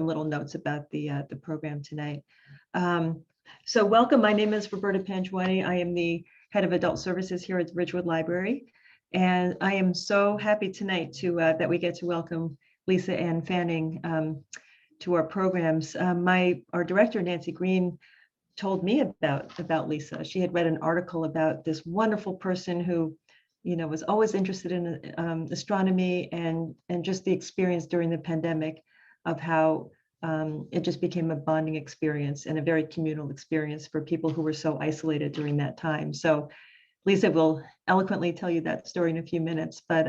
little notes about the program tonight. So welcome. My name is Roberta Pangiuani. I am the head of adult services here at the Ridgewood Library, and I am so happy tonight to that we get to welcome Lisa Ann Fanning to our programs. Our director Nancy Green told me about Lisa. She had read an article about this wonderful person who, was always interested in astronomy and just the experience during the pandemic of how it just became a bonding experience and a very communal experience for people who were so isolated during that time. So Lisa will eloquently tell you that story in a few minutes, but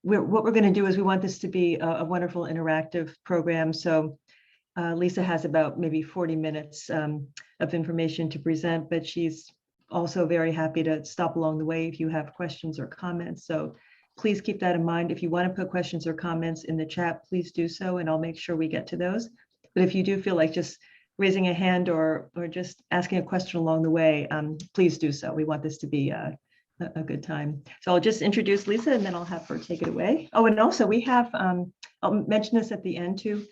what we're going to do is we want this to be a wonderful interactive program. So Lisa has about maybe 40 minutes of information to present, but she's also very happy to stop along the way if you have questions or comments. So please keep that in mind. If you want to put questions or comments in the chat, please do so, and I'll make sure we get to those. But if you do feel like just raising a hand or just asking a question along the way, please do so. We want this to be a good time. So I'll just introduce Lisa and then I'll have her take it away. Oh, and also we have, I'll mention this at the end too,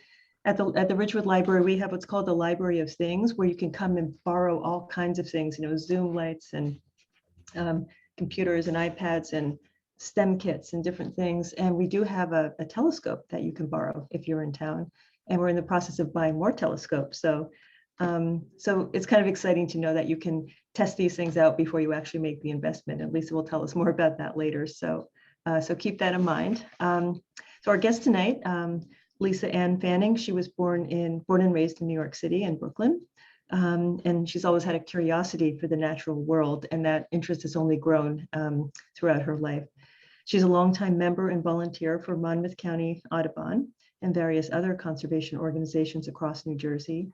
at the Ridgewood Library, we have what's called the Library of Things, where you can come and borrow all kinds of things, Zoom lights and computers and iPads and STEM kits and different things. And we do have a telescope that you can borrow if you're in town. And we're in the process of buying more telescopes. So it's kind of exciting to know that you can test these things out before you actually make the investment. And Lisa will tell us more about that later. So keep that in mind. So our guest tonight, Lisa Ann Fanning, she was born and raised in New York City and Brooklyn. And she's always had a curiosity for the natural world, and that interest has only grown throughout her life. She's a longtime member and volunteer for Monmouth County Audubon and various other conservation organizations across New Jersey.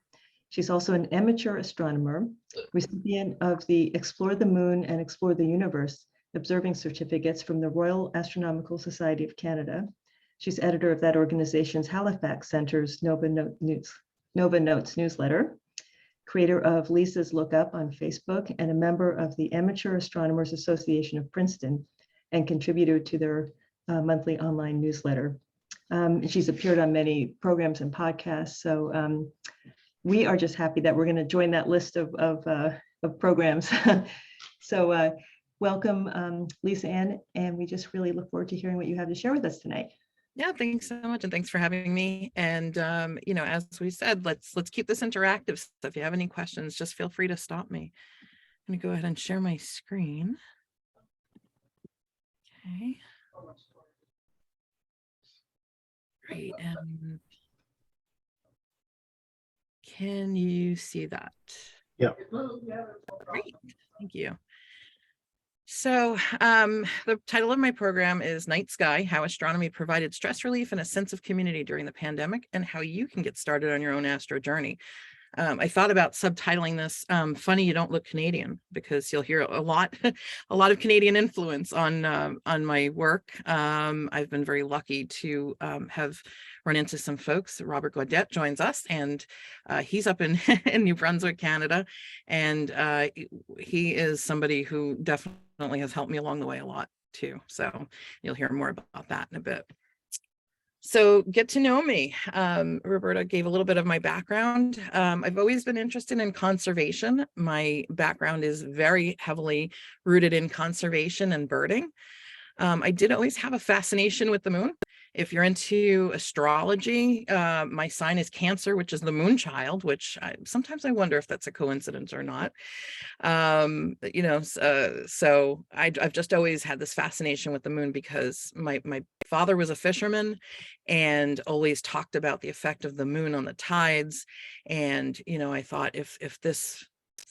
She's also an amateur astronomer, recipient of the Explore the Moon and Explore the Universe observing certificates from the Royal Astronomical Society of Canada. She's editor of that organization's Halifax Center's Nova Notes newsletter, creator of Lisa's Lookup on Facebook, and a member of the Amateur Astronomers Association of Princeton, and contributor to their monthly online newsletter. She's appeared on many programs and podcasts. So we are just happy that we're going to join that list of programs. So welcome, Lisa Ann, and we just really look forward to hearing what you have to share with us tonight. Yeah, thanks so much, and thanks for having me. And as we said, let's keep this interactive. So if you have any questions, just feel free to stop me. I'm going to go ahead and share my screen. Okay. Great. And can you see that? Yeah. Great. Thank you. So the title of my program is Night Sky, How Astronomy Provided Stress Relief and a Sense of Community During the Pandemic, and How You Can Get Started on Your Own Astro Journey. I thought about subtitling this Funny You Don't Look Canadian, because you'll hear a lot of Canadian influence on my work. I've been very lucky to have run into some folks. Robert Gaudette joins us, and he's up in, in New Brunswick, Canada. And he is somebody who definitely has helped me along the way a lot too. So you'll hear more about that in a bit. So get to know me. Roberta gave a little bit of my background. I've always been interested in conservation. My background is very heavily rooted in conservation and birding. I did always have a fascination with the moon. If you're into astrology, my sign is Cancer, which is the moon child, which sometimes I wonder if that's a coincidence or not. So I've just always had this fascination with the moon because my father was a fisherman and always talked about the effect of the moon on the tides. And, I thought if this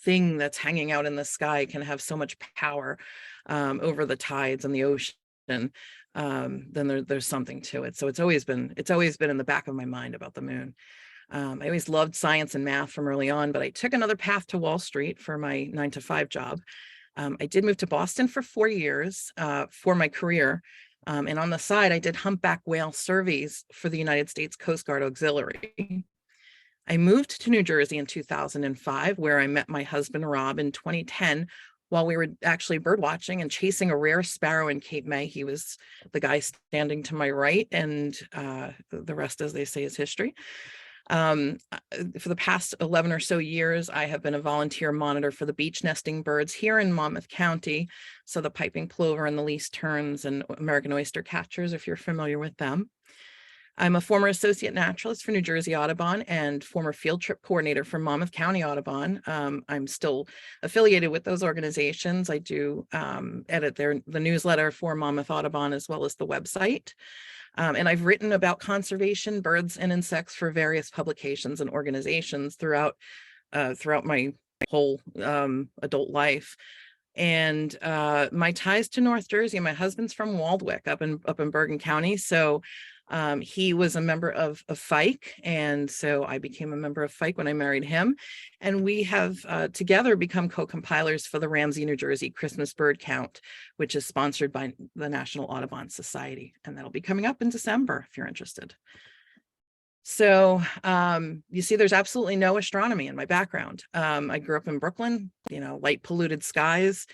thing that's hanging out in the sky can have so much power over the tides and the ocean, then there's something to it. So it's always been in the back of my mind about the moon. I always loved science and math from early on, but I took another path to Wall Street for my 9-to-5 job. I did move to Boston for 4 years for my career. And on the side, I did humpback whale surveys for the United States Coast Guard Auxiliary. I moved to New Jersey in 2005, where I met my husband, Rob, in 2010, while we were actually bird watching and chasing a rare sparrow in Cape May. He was the guy standing to my right, and the rest, as they say, is history. For the past 11 or so years, I have been a volunteer monitor for the beach nesting birds here in Monmouth County. So the piping plover and the least terns and American oyster catchers, if you're familiar with them. I'm a former associate naturalist for New Jersey Audubon and former field trip coordinator for Monmouth County Audubon. I'm still affiliated with those organizations. I do edit the newsletter for Monmouth Audubon as well as the website. And I've written about conservation, birds and insects for various publications and organizations throughout my whole adult life. And my ties to North Jersey, my husband's from Waldwick up in Bergen County. So he was a member of Fike. And so I became a member of Fike when I married him. And we have together become co-compilers for the Ramsey, New Jersey Christmas bird count, which is sponsored by the National Audubon Society. And that'll be coming up in December if you're interested. So you see, there's absolutely no astronomy in my background. I grew up in Brooklyn, light polluted skies.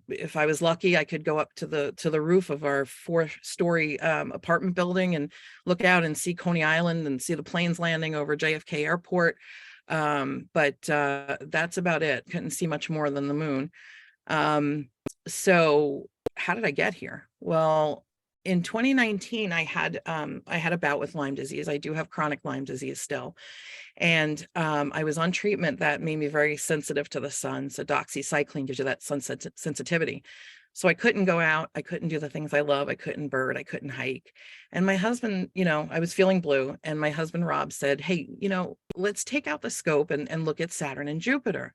If I was lucky, I could go up to the roof of our 4-story apartment building and look out and see Coney Island and see the planes landing over JFK Airport. But that's about it. Couldn't see much more than the moon. So how did I get here? Well, in 2019, I had a bout with Lyme disease. I do have chronic Lyme disease still. And I was on treatment that made me very sensitive to the sun. So doxycycline gives you that sun sensitivity. So I couldn't go out. I couldn't do the things I love. I couldn't bird. I couldn't hike. And my husband, I was feeling blue. And my husband, Rob, said, hey, let's take out the scope and look at Saturn and Jupiter.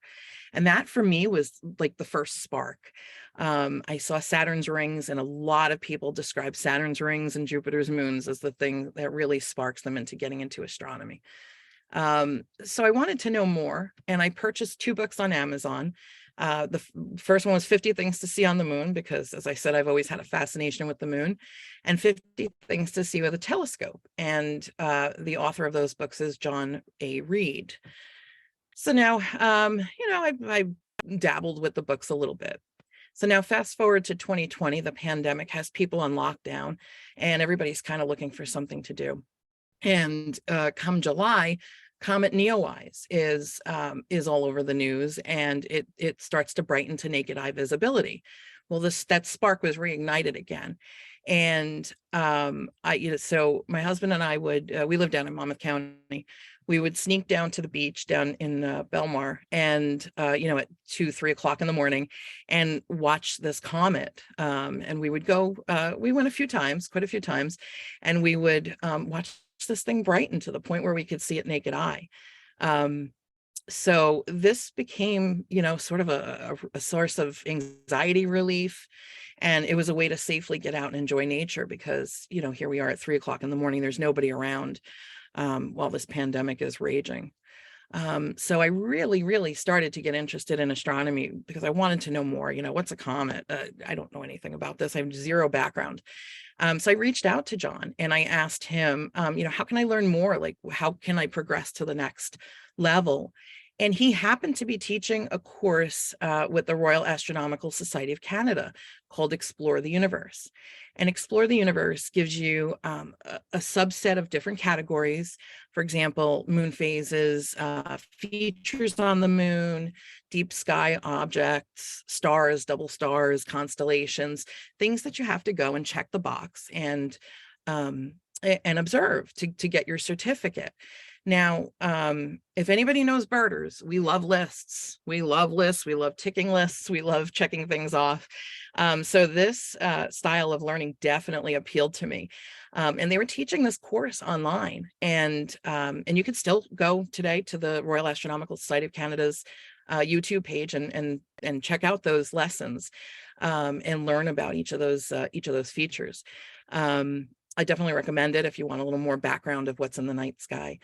And that for me was like the first spark. I saw Saturn's rings, and a lot of people describe Saturn's rings and Jupiter's moons as the thing that really sparks them into getting into astronomy. So I wanted to know more, and I purchased 2 books on Amazon. The first one was 50 Things to See on the Moon, because as I said, I've always had a fascination with the moon, and 50 Things to See with a Telescope. And the author of those books is John A. Reed. So now, I dabbled with the books a little bit. So now fast forward to 2020, the pandemic has people on lockdown and everybody's kind of looking for something to do. And come July, Comet Neowise is all over the news, and it starts to brighten to naked eye visibility. Well, that spark was reignited again. And so my husband and I we live down in Monmouth County. We would sneak down to the beach down in Belmar and, at 2, 3 o'clock in the morning and watch this comet. And we would go, we went quite a few times, and we would watch this thing brighten to the point where we could see it naked eye. So this became, sort of a source of anxiety relief. And it was a way to safely get out and enjoy nature because, here we are at 3 o'clock in the morning, there's nobody around while this pandemic is raging. So I really, really started to get interested in astronomy because I wanted to know more, what's a comet? I don't know anything about this. I have zero background. So I reached out to John and I asked him, how can I learn more? Like, how can I progress to the next level? And he happened to be teaching a course with the Royal Astronomical Society of Canada called Explore the Universe. And Explore the Universe gives you a subset of different categories. For example, moon phases, features on the moon, deep sky objects, stars, double stars, constellations, things that you have to go and check the box and observe to get your certificate. Now, if anybody knows birders, we love lists. We love lists. We love ticking lists. We love checking things off. So this style of learning definitely appealed to me. And they were teaching this course online, and you could still go today to the Royal Astronomical Society of Canada's YouTube page and check out those lessons and learn about each of those features. I definitely recommend it if you want a little more background of what's in the night sky.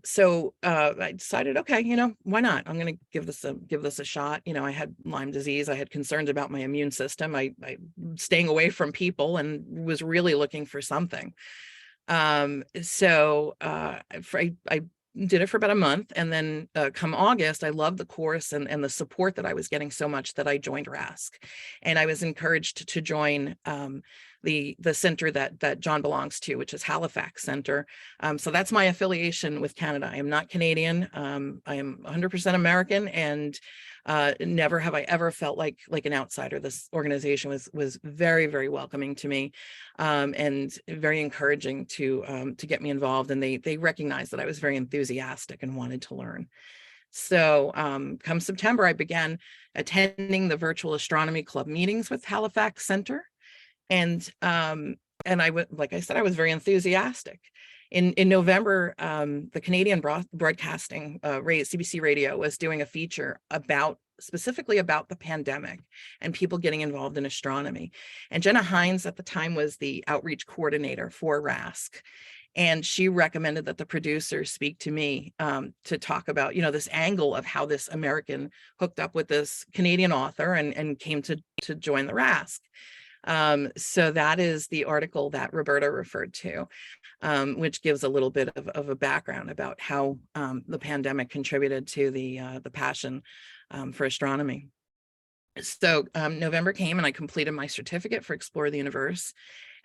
So I decided, okay, why not? I'm going to give this a shot. I had Lyme disease. I had concerns about my immune system. I staying away from people and was really looking for something. So I did it for about a month, and then come August, I loved the course and the support that I was getting so much that I joined RASC, and I was encouraged to join the center that John belongs to, which is Halifax Center. So that's my affiliation with Canada. I am not Canadian. I am 100% American, and never have I ever felt like an outsider. This organization was very, very welcoming to me, and very encouraging to get me involved. And they recognized that I was very enthusiastic and wanted to learn. So come September, I began attending the virtual astronomy club meetings with Halifax Center. And I would, like I said, I was very enthusiastic. In November, the Canadian Broadcasting CBC Radio was doing a feature specifically about the pandemic and people getting involved in astronomy. And Jenna Hines at the time was the outreach coordinator for RASC. And she recommended that the producers speak to me to talk about, this angle of how this American hooked up with this Canadian author and came to join the RASC. So that is the article that Roberta referred to, which gives a little bit of a background about how the pandemic contributed to the passion for astronomy. So November came and I completed my certificate for Explore the Universe.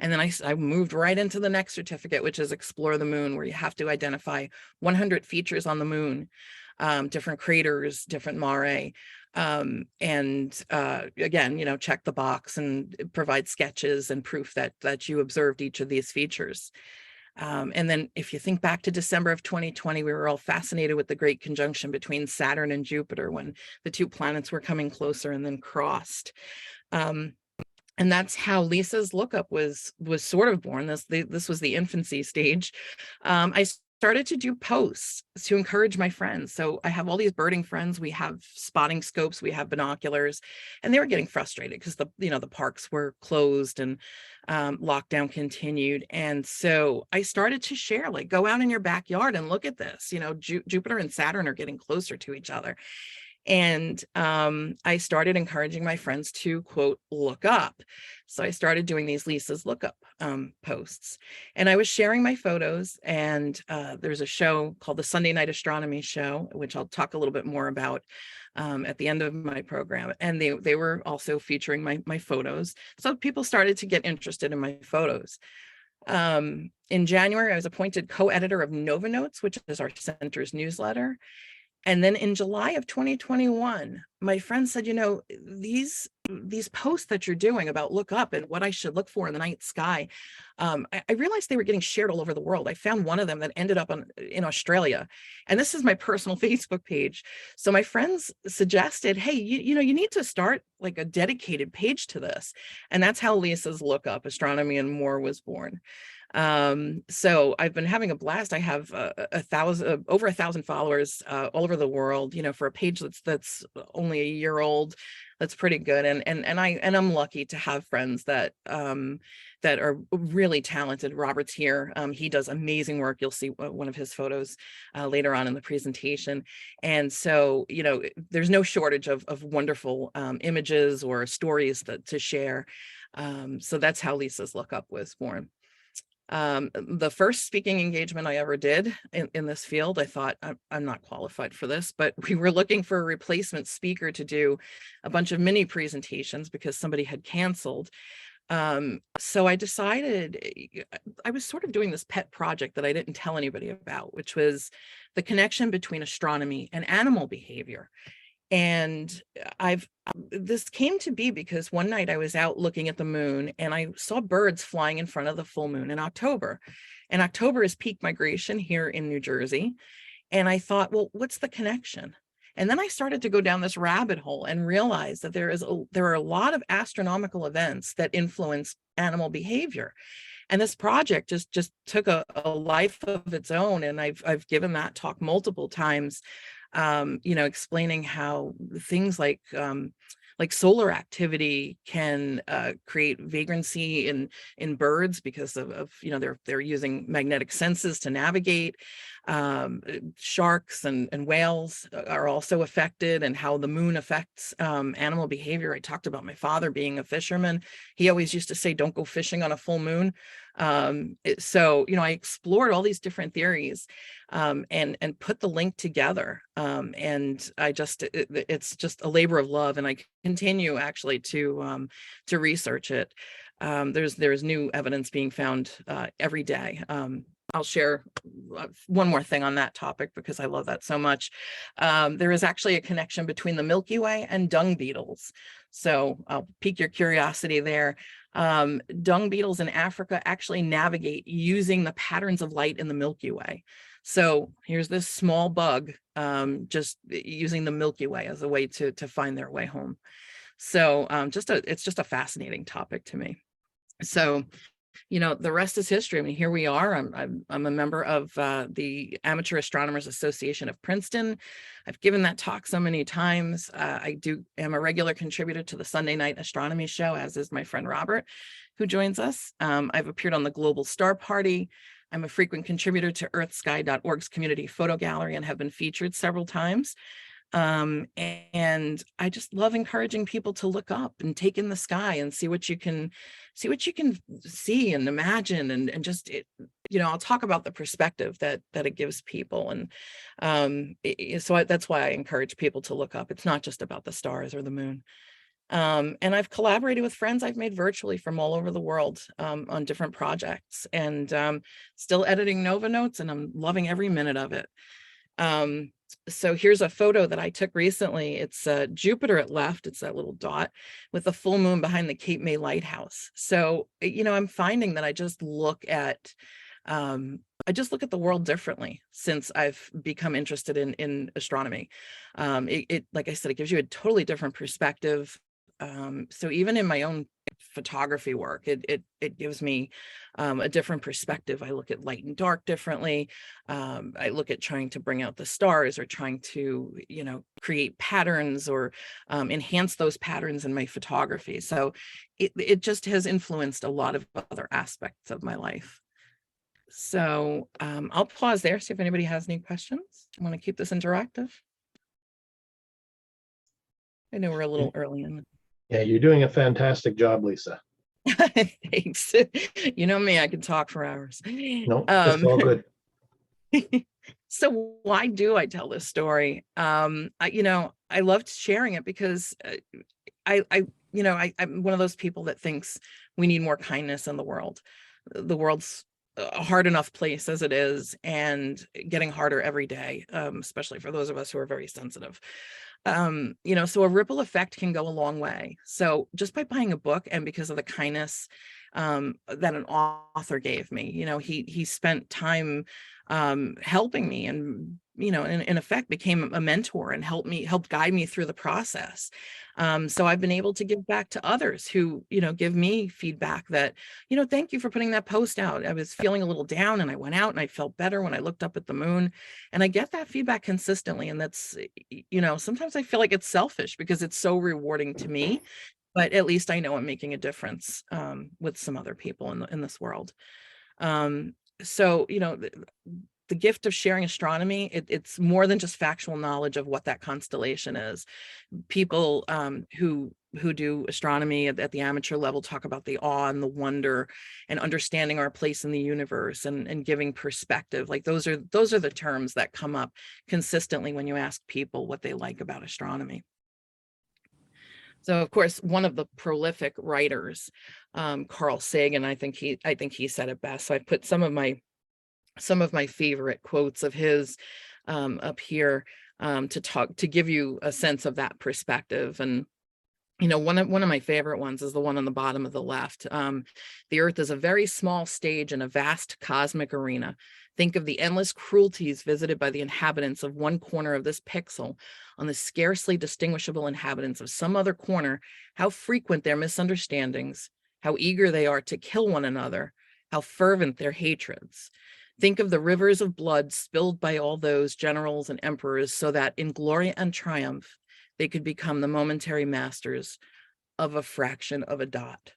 And then I moved right into the next certificate, which is Explore the Moon, where you have to identify 100 features on the moon, different craters, different mare. Again, check the box and provide sketches and proof that you observed each of these features. And then if you think back to December of 2020, we were all fascinated with the great conjunction between Saturn and Jupiter when the two planets were coming closer and then crossed. And that's how Lisa's Lookup was sort of born. This was the infancy stage. I started to do posts to encourage my friends. So I have all these birding friends. We have spotting scopes, we have binoculars, and they were getting frustrated because the parks were closed and lockdown continued. And so I started to share, like, go out in your backyard and look at this. Jupiter and Saturn are getting closer to each other. And I started encouraging my friends to, quote, look up. So I started doing these Lisa's Lookup posts, and I was sharing my photos. And there's a show called the Sunday Night Astronomy Show, which I'll talk a little bit more about at the end of my program. And they were also featuring my photos. So people started to get interested in my photos. In January, I was appointed co-editor of Nova Notes, which is our center's newsletter. And then in July of 2021, my friend said, these posts that you're doing about look up and what I should look for in the night sky, I realized they were getting shared all over the world. I found one of them that ended up in Australia. And this is my personal Facebook page. So my friends suggested, hey, you need to start like a dedicated page to this. And that's how Lisa's Lookup, Astronomy and More was born. So I've been having a blast. I have over 1,000 followers all over the world, for a page that's only a year old. That's pretty good. And I'm lucky to have friends that are really talented. Robert's here. He does amazing work. You'll see one of his photos later on in the presentation. And so, there's no shortage of wonderful images or stories to share. So that's how Lisa's Lookup was born. The first speaking engagement I ever did in this field, I thought, I'm not qualified for this, but we were looking for a replacement speaker to do a bunch of mini presentations because somebody had canceled. So I decided, I was sort of doing this pet project that I didn't tell anybody about, which was the connection between astronomy and animal behavior. And this came to be because one night I was out looking at the moon and I saw birds flying in front of the full moon in October. And October is peak migration here in New Jersey. And I thought, well, what's the connection? And then I started to go down this rabbit hole and realize that there are a lot of astronomical events that influence animal behavior. And this project just took a life of its own. And I've given that talk multiple times, explaining how things like solar activity can create vagrancy in birds because of they're using magnetic senses to navigate. Sharks and whales are also affected, and how the moon affects animal behavior. I talked about my father being a fisherman. He always used to say, don't go fishing on a full moon. So I explored all these different theories and put the link together. And it's just a labor of love, and I continue actually to research it. there's new evidence being found every day. I'll share one more thing on that topic because I love that so much. There is actually a connection between the Milky Way and dung beetles. So I'll pique your curiosity there. Dung beetles in Africa actually navigate using the patterns of light in the Milky Way. So here's this small bug just using the Milky Way as a way to find their way home. So it's just a fascinating topic to me. So, the rest is history. I mean, here we are. I'm a member of the Amateur Astronomers Association of Princeton. I've given that talk so many times. I am a regular contributor to the Sunday Night Astronomy Show, as is my friend Robert, who joins us. I've appeared on the Global Star Party. I'm a frequent contributor to earthsky.org's community photo gallery and have been featured several times. And I just love encouraging people to look up and take in the sky and see what you can see and imagine, and just I'll talk about the perspective that it gives people. And so that's why I encourage people to look up. It's not just about the stars or the moon. And I've collaborated with friends I've made virtually from all over the world on different projects, and still editing Nova Notes, and I'm loving every minute of it. So here's a photo that I took recently. It's Jupiter at left. It's that little dot with the full moon behind the Cape May Lighthouse. So, I'm finding that I just look at the world differently since I've become interested in astronomy. Like I said, it gives you a totally different perspective. So even in my own photography work, it gives me a different perspective. I look at light and dark differently. I look at trying to bring out the stars, or trying to create patterns, or enhance those patterns in my photography. So it just has influenced a lot of other aspects of my life. So I'll pause there, see if anybody has any questions. I want to keep this interactive. I know we're a little early in. Yeah, you're doing a fantastic job, Lisa. Thanks. You know me, I can talk for hours. No, it's all good. So why do I tell this story? I loved sharing it because I'm one of those people that thinks we need more kindness in the world. The world's a hard enough place as it is, and getting harder every day, especially for those of us who are very sensitive. So a ripple effect can go a long way. So just by buying a book, and because of the kindness that an author gave me, he spent time helping me, and in effect became a mentor and helped guide me through the process. So I've been able to give back to others who give me feedback that thank you for putting that post out. I was feeling a little down, and I went out and I felt better when I looked up at the moon. And I get that feedback consistently, and that's sometimes I feel like it's selfish because it's so rewarding to me, but at least I know I'm making a difference with some other people in this world. So the gift of sharing astronomy, it's more than just factual knowledge of what that constellation is. People who do astronomy at the amateur level talk about the awe and the wonder and understanding our place in the universe, and giving perspective. Like those are the terms that come up consistently when you ask people what they like about astronomy. So of course, one of the prolific writers, Carl Sagan, I think he said it best. So I put some of my favorite quotes of his up here to give you a sense of that perspective. And one of my favorite ones is the one on the bottom of the left. The Earth is a very small stage in a vast cosmic arena. Think of the endless cruelties visited by the inhabitants of one corner of this pixel on the scarcely distinguishable inhabitants of some other corner, how frequent their misunderstandings, how eager they are to kill one another, how fervent their hatreds. Think of the rivers of blood spilled by all those generals and emperors, so that in glory and triumph, they could become the momentary masters of a fraction of a dot.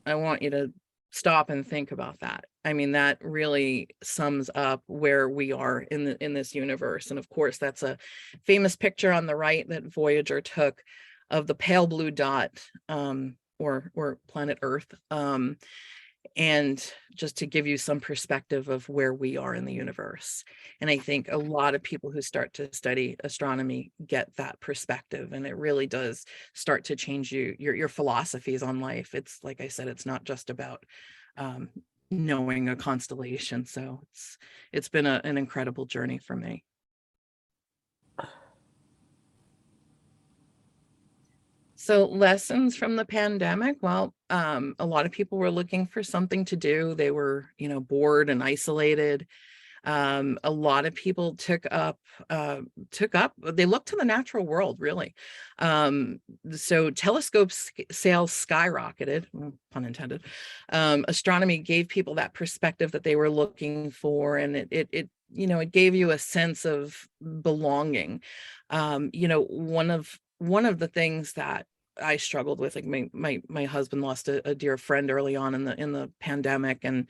I want you to stop and think about that. I mean, that really sums up where we are in this universe. And of course, that's a famous picture on the right that Voyager took of the pale blue dot, or planet Earth. and just to give you some perspective of where we are in the universe. And I think a lot of people who start to study astronomy get that perspective, and it really does start to change your philosophies on life. It's like I said, it's not just about knowing a constellation. So it's been an incredible journey for me. So lessons from the pandemic. Well, a lot of people were looking for something to do. They were, bored and isolated. A lot of people they looked to the natural world, really. So telescope sales skyrocketed, pun intended. Astronomy gave people that perspective that they were looking for, and it gave you a sense of belonging. One of the things that I struggled with, like my husband lost a dear friend early on in the pandemic, and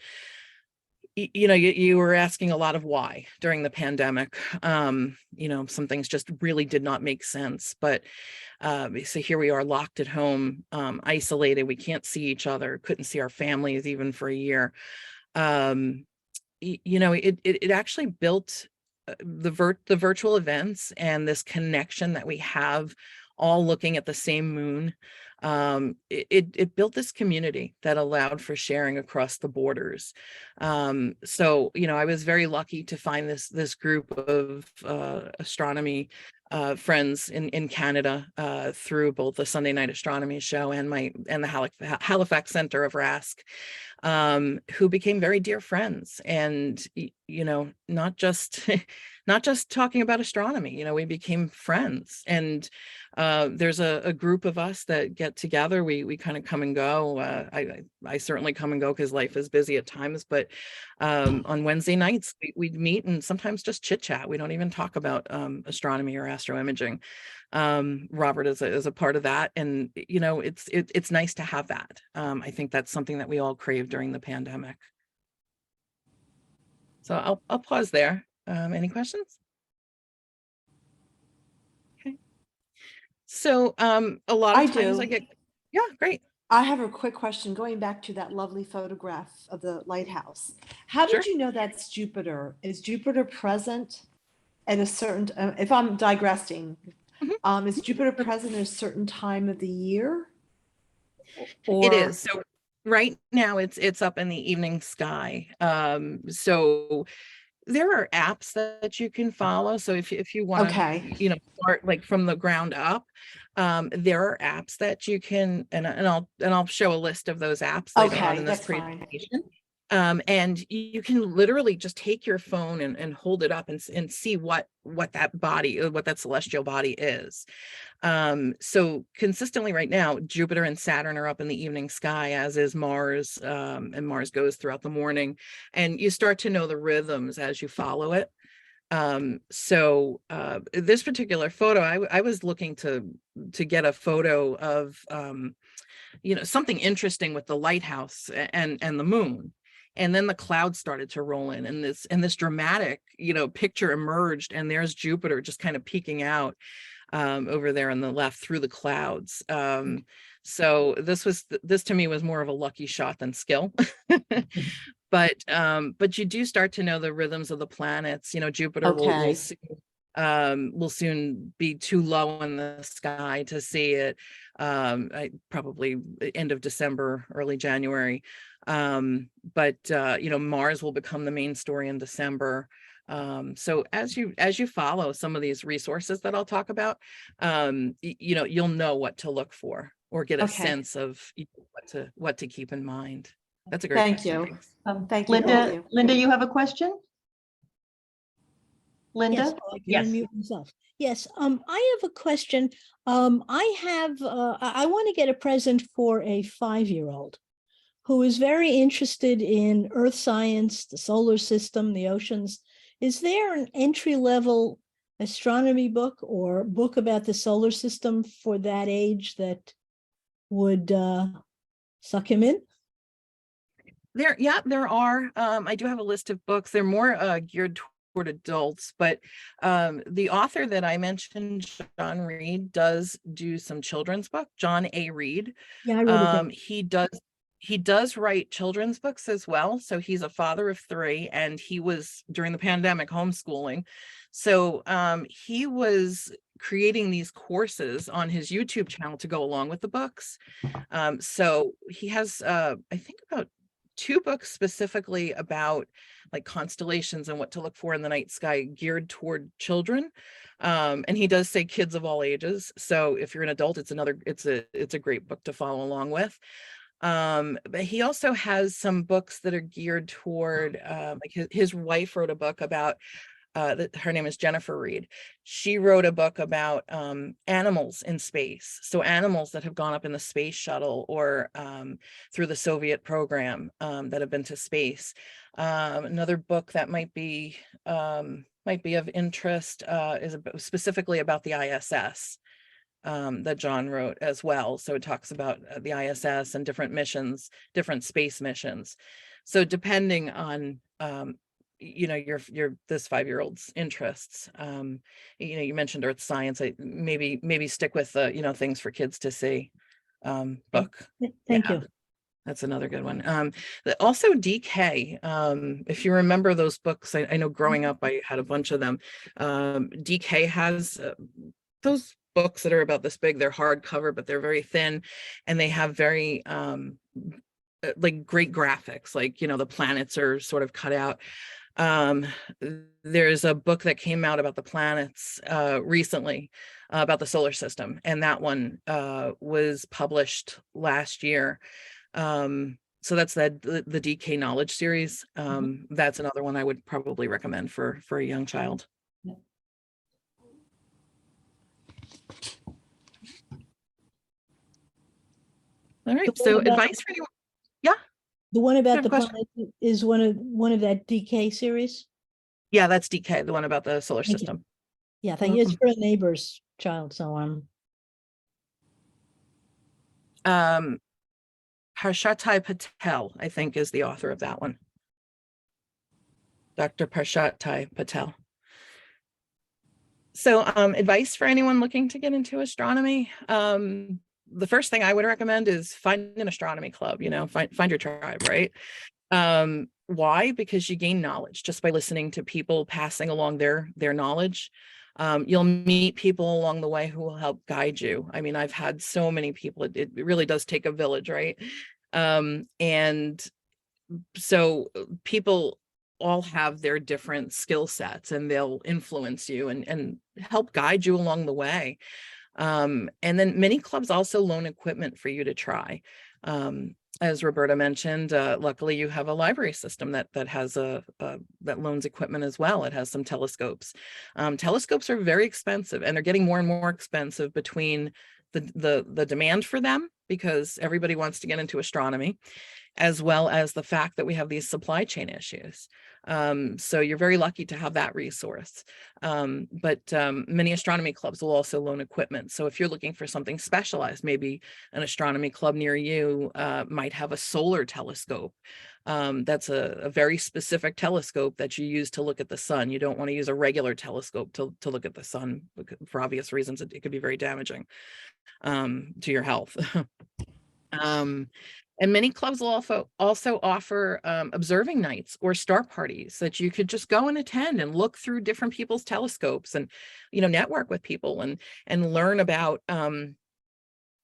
you were asking a lot of why during the pandemic. Some things just really did not make sense. But so here we are locked at home, isolated. We can't see each other, couldn't see our families even for a year. It actually built the virtual events and this connection that we have, all looking at the same moon. It built this community that allowed for sharing across the borders. So I was very lucky to find this group of astronomy friends in Canada through both the Sunday Night Astronomy show and the Halifax Center of RASC, who became very dear friends. And not just not just talking about astronomy, we became friends. And there's a group of us that get together. We kind of come and go. I certainly come and go because life is busy at times, but on Wednesday nights we'd meet and sometimes just chit chat. We don't even talk about astronomy or astroimaging. Robert is a part of that, and it's nice to have that. I think that's something that we all crave during the pandemic. So I'll pause there. Any questions? Okay. So a lot of times I get, yeah, great. I have a quick question going back to that lovely photograph of the lighthouse. How did you know that's Jupiter? Is Jupiter present at a certain, if I'm digressing, is Jupiter present at a certain time of the year? It is. So right now it's up in the evening sky. So there are apps that you can follow. So if you want to, start like from the ground up, there are apps that you can, and I'll show a list of those apps later on in this presentation. And you can literally just take your phone and hold it up and see what that celestial body is. So consistently right now, Jupiter and Saturn are up in the evening sky, as is Mars, and Mars goes throughout the morning, and you start to know the rhythms as you follow it. So this particular photo, I was looking to get a photo of something interesting with the lighthouse and the moon. And then the clouds started to roll in, and this dramatic, picture emerged, and there's Jupiter just kind of peeking out over there on the left through the clouds. So this to me was more of a lucky shot than skill. But you do start to know the rhythms of the planets. Jupiter will soon be too low in the sky to see it. Probably end of December, early January. But Mars will become the main story in December. So as you follow some of these resources that I'll talk about, you'll know what to look for or get a sense of what to keep in mind. That's a great question. Thank you. Linda, you have a question? Linda? Yes, I can unmute myself. Yes, I have a question. I want to get a present for a 5-year-old who is very interested in earth science, the solar system, the oceans. Is there an entry-level astronomy book or book about the solar system for that age that would suck him in? There are. I do have a list of books. They're more geared toward adults, but the author that I mentioned, John Reed, does do some children's book. John A. Reed. Yeah, I read it. He does. He does write children's books as well. So he's a father of 3, and he was, during the pandemic, homeschooling. So he was creating these courses on his YouTube channel to go along with the books. So he has, I think, about 2 books specifically about like constellations and what to look for in the night sky, geared toward children. And he does say kids of all ages. So if you're an adult, it's a great book to follow along with. But he also has some books that are geared toward, like his wife wrote a book about, her name is Jennifer Reed. She wrote a book about animals in space. So animals that have gone up in the space shuttle or through the Soviet program that have been to space. Another book that might be of interest is specifically about the ISS. That John wrote as well. So it talks about the ISS and different missions, different space missions. So depending on, your this 5-year-old's interests, you mentioned earth science. Maybe stick with the, things for kids to see book. Thank Yeah. you. That's another good one. Also DK, if you remember those books, I know growing up, I had a bunch of them. DK has those books that are about this big. They're hardcover, but they're very thin, and they have very like great graphics, like, the planets are sort of cut out. There's a book that came out about the planets recently, about the solar system, and that one was published last year. So that's the DK Knowledge series. That's another one I would probably recommend for a young child. All right. So advice for anyone. Yeah. The one about the question. planet is one of that DK series. Yeah, that's DK, the one about the solar Thank you. system. Yeah, thank you. It's Welcome. for a neighbor's child, so Harshatai Patel, I think, is the author of that one. Dr. Harshatai Patel. So advice for anyone looking to get into astronomy. The first thing I would recommend is find an astronomy club, find your tribe, right? Why? Because you gain knowledge just by listening to people passing along their knowledge. You'll meet people along the way who will help guide you. I mean, I've had so many people, it really does take a village, right? And so people all have their different skill sets, and they'll influence you and help guide you along the way. And then many clubs also loan equipment for you to try. As Roberta mentioned, luckily you have a library system that has that loans equipment as well. It has some telescopes. Telescopes are very expensive, and they're getting more and more expensive between the demand for them, because everybody wants to get into astronomy, as well as the fact that we have these supply chain issues. So you're very lucky to have that resource. But many astronomy clubs will also loan equipment. So if you're looking for something specialized, maybe an astronomy club near you might have a solar telescope. That's a very specific telescope that you use to look at the sun. You don't want to use a regular telescope to look at the sun, for obvious reasons. It could be very damaging to your health. And many clubs will also offer observing nights or star parties that you could just go and attend and look through different people's telescopes and, network with people and learn about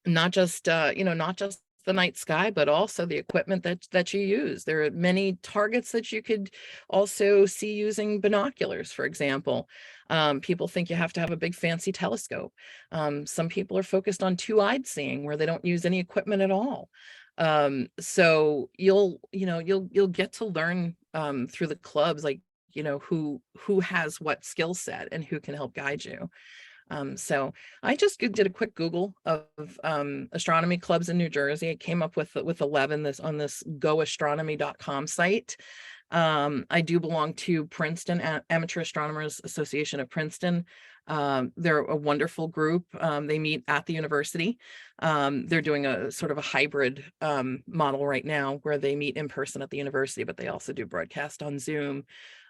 not just the night sky, but also the equipment that you use. There are many targets that you could also see using binoculars, for example. People think you have to have a big fancy telescope. Some people are focused on two-eyed seeing, where they don't use any equipment at all. So you'll get to learn through the clubs, like, who has what skill set and who can help guide you. So I just did a quick Google of astronomy clubs in New Jersey. I came up with 11 on this goastronomy.com site. I do belong to Princeton, Amateur Astronomers Association of Princeton. They're a wonderful group. They meet at the university. They're doing a sort of a hybrid model right now, where they meet in person at the university, but they also do broadcast on Zoom.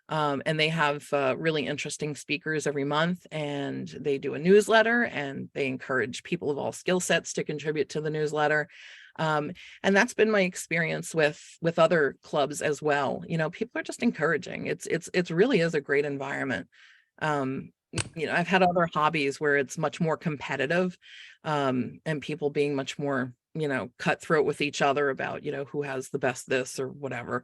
And they have really interesting speakers every month, and they do a newsletter, and they encourage people of all skill sets to contribute to the newsletter. And that's been my experience with other clubs as well. You know, people are just encouraging. It's really is a great environment. You know, I've had other hobbies where it's much more competitive, and people being much more, you know, cutthroat with each other about, you know, who has the best this or whatever.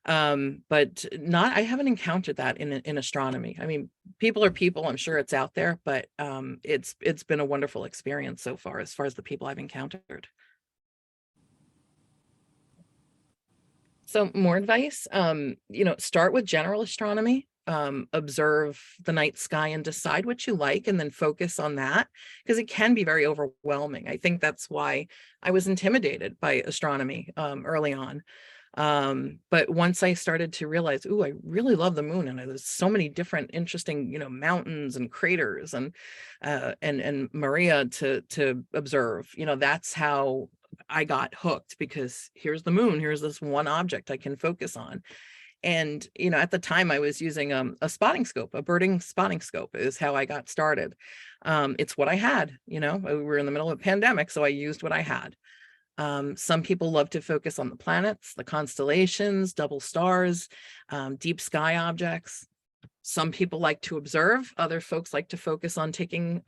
But I haven't encountered that in astronomy. I mean, people are people, I'm sure it's out there, but it's been a wonderful experience so far as the people I've encountered. So more advice, you know, start with general astronomy, observe the night sky and decide what you like, and then focus on that, because it can be very overwhelming. I think that's why I was intimidated by astronomy early on. But once I started to realize, oh, I really love the moon, and there's so many different interesting, you know, mountains and craters and Maria to observe, you know, that's how I got hooked, because here's the moon, here's this one object I can focus on. And, you know, at the time I was using a spotting scope, a birding spotting scope is how I got started. It's what I had, you know, we were in the middle of a pandemic, so I used what I had. Some people love to focus on the planets, the constellations, double stars, deep sky objects. Some people like to observe, other folks like to focus on taking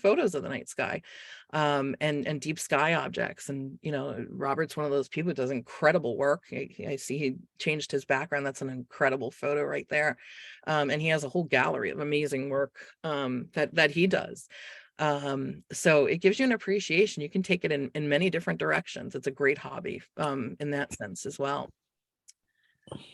photos of the night sky, and deep sky objects. And, you know, Robert's one of those people who does incredible work. I see he changed his background. That's an incredible photo right there. And he has a whole gallery of amazing work that he does. So it gives you an appreciation. You can take it in many different directions. It's a great hobby in that sense as well.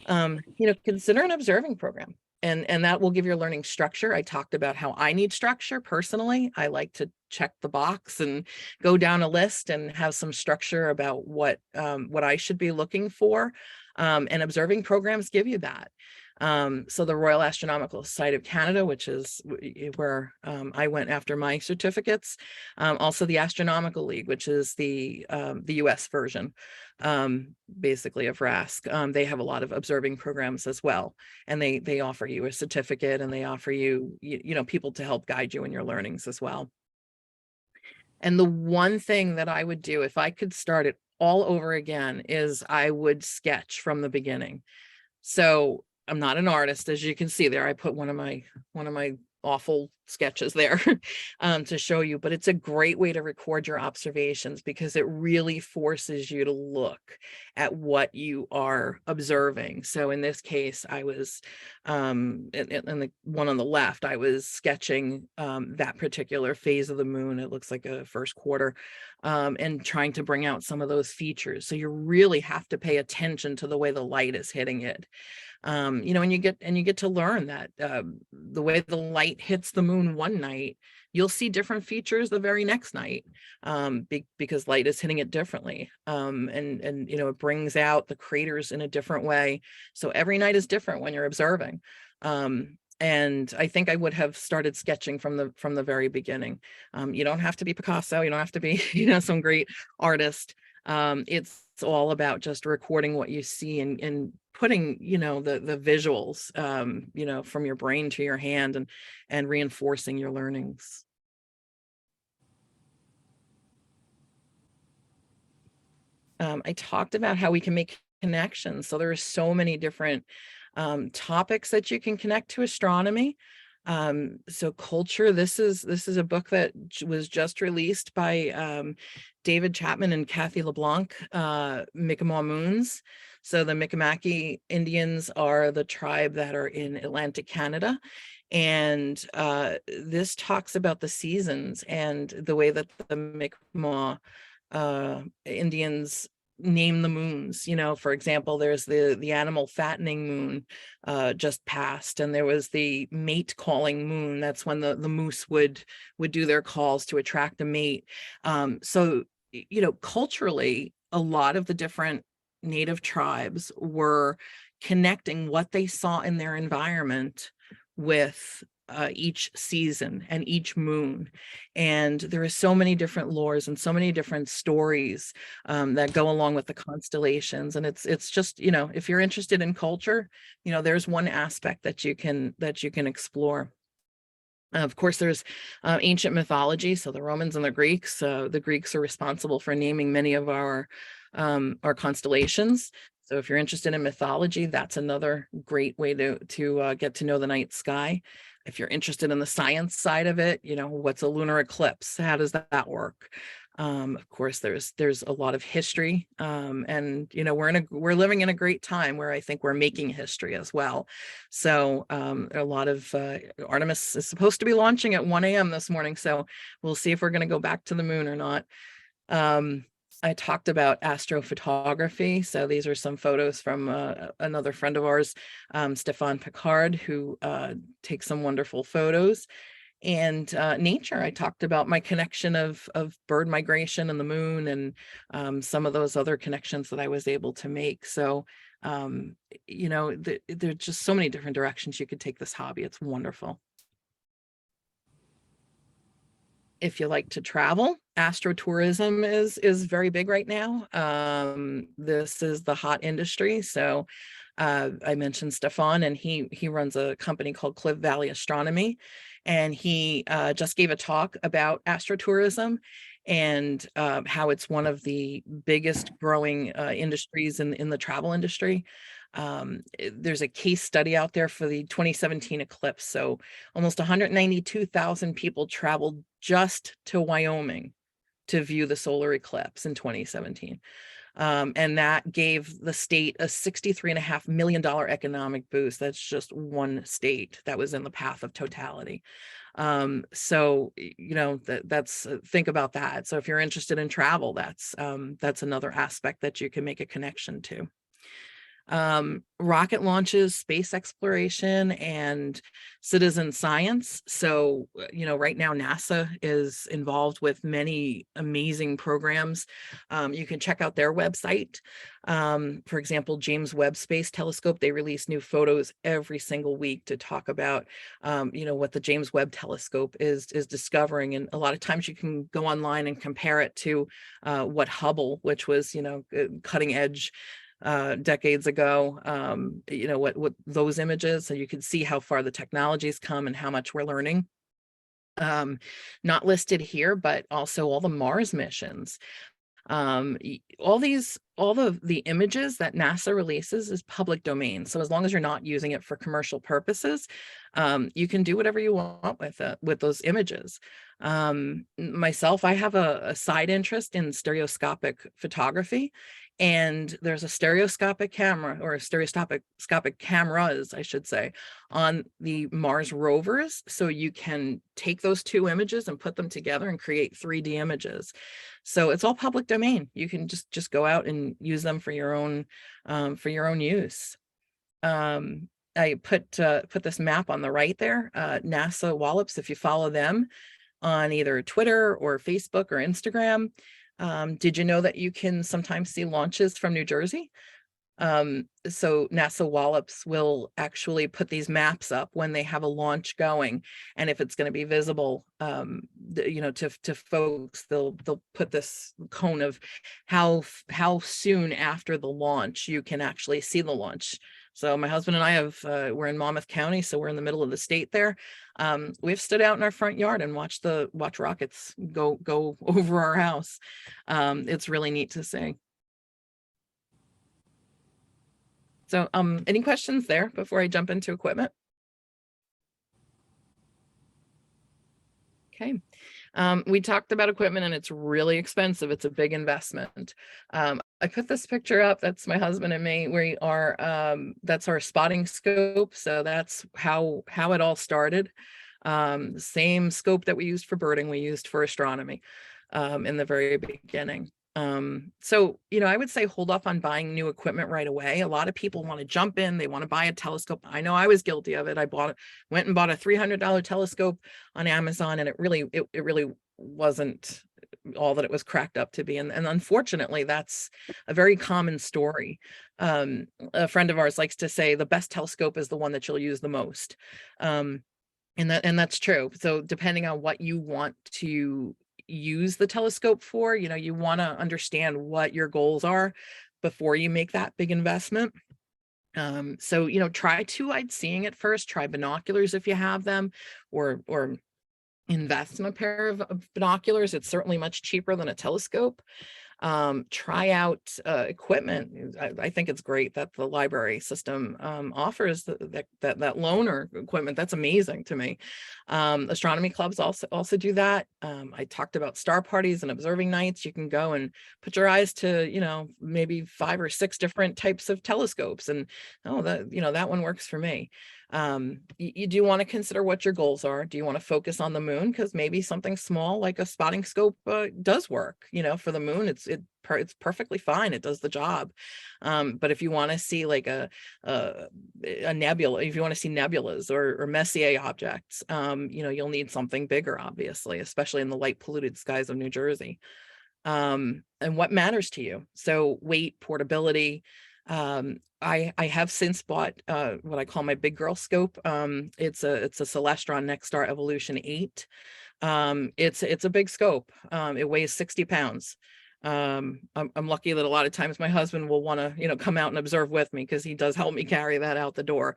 You know, consider an observing program. And that will give your learning structure. I talked about how I need structure personally. I like to check the box and go down a list and have some structure about what I should be looking for. And observing programs give you that. So the Royal Astronomical Society of Canada, which is where I went after my certificates. Also the Astronomical League, which is the US version, basically of RASC. They have a lot of observing programs as well. And they offer you a certificate, and they offer you, you know, people to help guide you in your learnings as well. And the one thing that I would do if I could start it all over again is I would sketch from the beginning. So I'm not an artist, as you can see there. I put one of my awful sketches there to show you, but it's a great way to record your observations, because it really forces you to look at what you are observing. So in this case, I was in the one on the left, I was sketching that particular phase of the moon. It looks like a first quarter, and trying to bring out some of those features. So you really have to pay attention to the way the light is hitting it. You know, and you get to learn that the way the light hits the moon one night, you'll see different features the very next night, because light is hitting it differently. And you know, it brings out the craters in a different way. So every night is different when you're observing. And I think I would have started sketching from the very beginning. You don't have to be Picasso, you don't have to be, you know, some great artist. It's all about just recording what you see and putting, you know, the visuals, you know, from your brain to your hand, and reinforcing your learnings. I talked about how we can make connections. So there are so many different topics that you can connect to astronomy. So culture, this is a book that was just released by David Chapman and Kathy LeBlanc, Mi'kmaq Moons. So the Mi'kmaq Indians are the tribe that are in Atlantic Canada. And this talks about the seasons and the way that the Mi'kmaq Indians name the moons. You know, for example, there's the animal fattening moon just passed, and there was the mate calling moon. That's when the moose would do their calls to attract a mate. So, you know, culturally, a lot of the different native tribes were connecting what they saw in their environment with each season and each moon. And there are so many different lores and so many different stories that go along with the constellations. And it's just, you know, if you're interested in culture, you know, there's one aspect that you can explore. Of course, there's ancient mythology. So the Romans and the Greeks are responsible for naming many of our constellations. So if you're interested in mythology, that's another great way to get to know the night sky. If you're interested in the science side of it, what's a lunar eclipse? How does that work? Of course, there's a lot of history, and we're living in a great time where I think we're making history as well. So a lot of Artemis is supposed to be launching at 1 a.m. this morning, so we'll see if we're going to go back to the moon or not. I talked about astrophotography. So these are some photos from another friend of ours, Stefan Picard, who takes some wonderful photos. And nature, I talked about my connection of bird migration and the moon, and some of those other connections that I was able to make. So, there's just so many different directions you could take this hobby. It's wonderful. If you like to travel, astrotourism is very big right now. This is the hot industry. So I mentioned Stefan, and he runs a company called Cliff Valley Astronomy, and he just gave a talk about astrotourism and how it's one of the biggest growing industries in the travel industry. There's a case study out there for the 2017 eclipse. So almost 192,000 people traveled just to Wyoming to view the solar eclipse in 2017. And that gave the state a $63.5 million economic boost. That's just one state that was in the path of totality. So, that's think about that. So if you're interested in travel, that's another aspect that you can make a connection to. Rocket launches, space exploration, and citizen science. So, right now NASA is involved with many amazing programs. You can check out their website. For example, James Webb Space Telescope, they release new photos every single week to talk about, what the James Webb Telescope is discovering. And a lot of times you can go online and compare it to what Hubble, which was, cutting edge decades ago, what those images, so you can see how far the technology's come and how much we're learning. Not listed here, but also all the Mars missions. All of the images that NASA releases is public domain. So as long as you're not using it for commercial purposes, you can do whatever you want with those images. Myself, I have a side interest in stereoscopic photography, and there's a stereoscopic camera, or stereoscopic cameras, I should say, on the Mars rovers. So you can take those two images and put them together and create 3D images. So it's all public domain. You can just go out and use them for your own use. I put this map on the right there, NASA Wallops. If you follow them on either Twitter or Facebook or Instagram, did you know that you can sometimes see launches from New Jersey? So NASA Wallops will actually put these maps up when they have a launch going, and if it's going to be visible, to folks, they'll put this cone of how soon after the launch you can actually see the launch. So my husband and I we're in Monmouth County, so we're in the middle of the state there. We've stood out in our front yard and watched rockets go over our house. It's really neat to see. So any questions there before I jump into equipment? Okay. We talked about equipment, and it's really expensive. It's a big investment. I put this picture up. That's my husband and me. We are, that's our spotting scope. So that's how it all started. The same scope that we used for birding, we used for astronomy in the very beginning. So, I would say hold off on buying new equipment right away. A lot of people want to jump in. They want to buy a telescope. I know I was guilty of it. I went and bought a $300 telescope on Amazon, and it really wasn't all that it was cracked up to be. And unfortunately, that's a very common story. A friend of ours likes to say the best telescope is the one that you'll use the most. And that's true. So depending on what you want to use the telescope for, you want to understand what your goals are before you make that big investment. So, try two-eyed seeing at first, try binoculars if you have them, or invest in a pair of binoculars. It's certainly much cheaper than a telescope. Try out equipment. I think it's great that the library system offers that loaner equipment. That's amazing to me. Astronomy clubs also do that. I talked about star parties and observing nights. You can go and put your eyes to maybe 5 or 6 different types of telescopes, and that one works for me. You do want to consider what your goals are. Do you want to focus on the moon? Because maybe something small like a spotting scope does work. For the moon, it's perfectly fine. It does the job. But if you want to see like a nebula, if you want to see nebulas or Messier objects, you'll need something bigger, obviously, especially in the light polluted skies of New Jersey. And what matters to you? So weight, portability. I have since bought what I call my big girl scope. It's a Celestron Nexstar Evolution 8. It's a big scope. It weighs 60 pounds. I'm lucky that a lot of times my husband will want to come out and observe with me, because he does help me carry that out the door.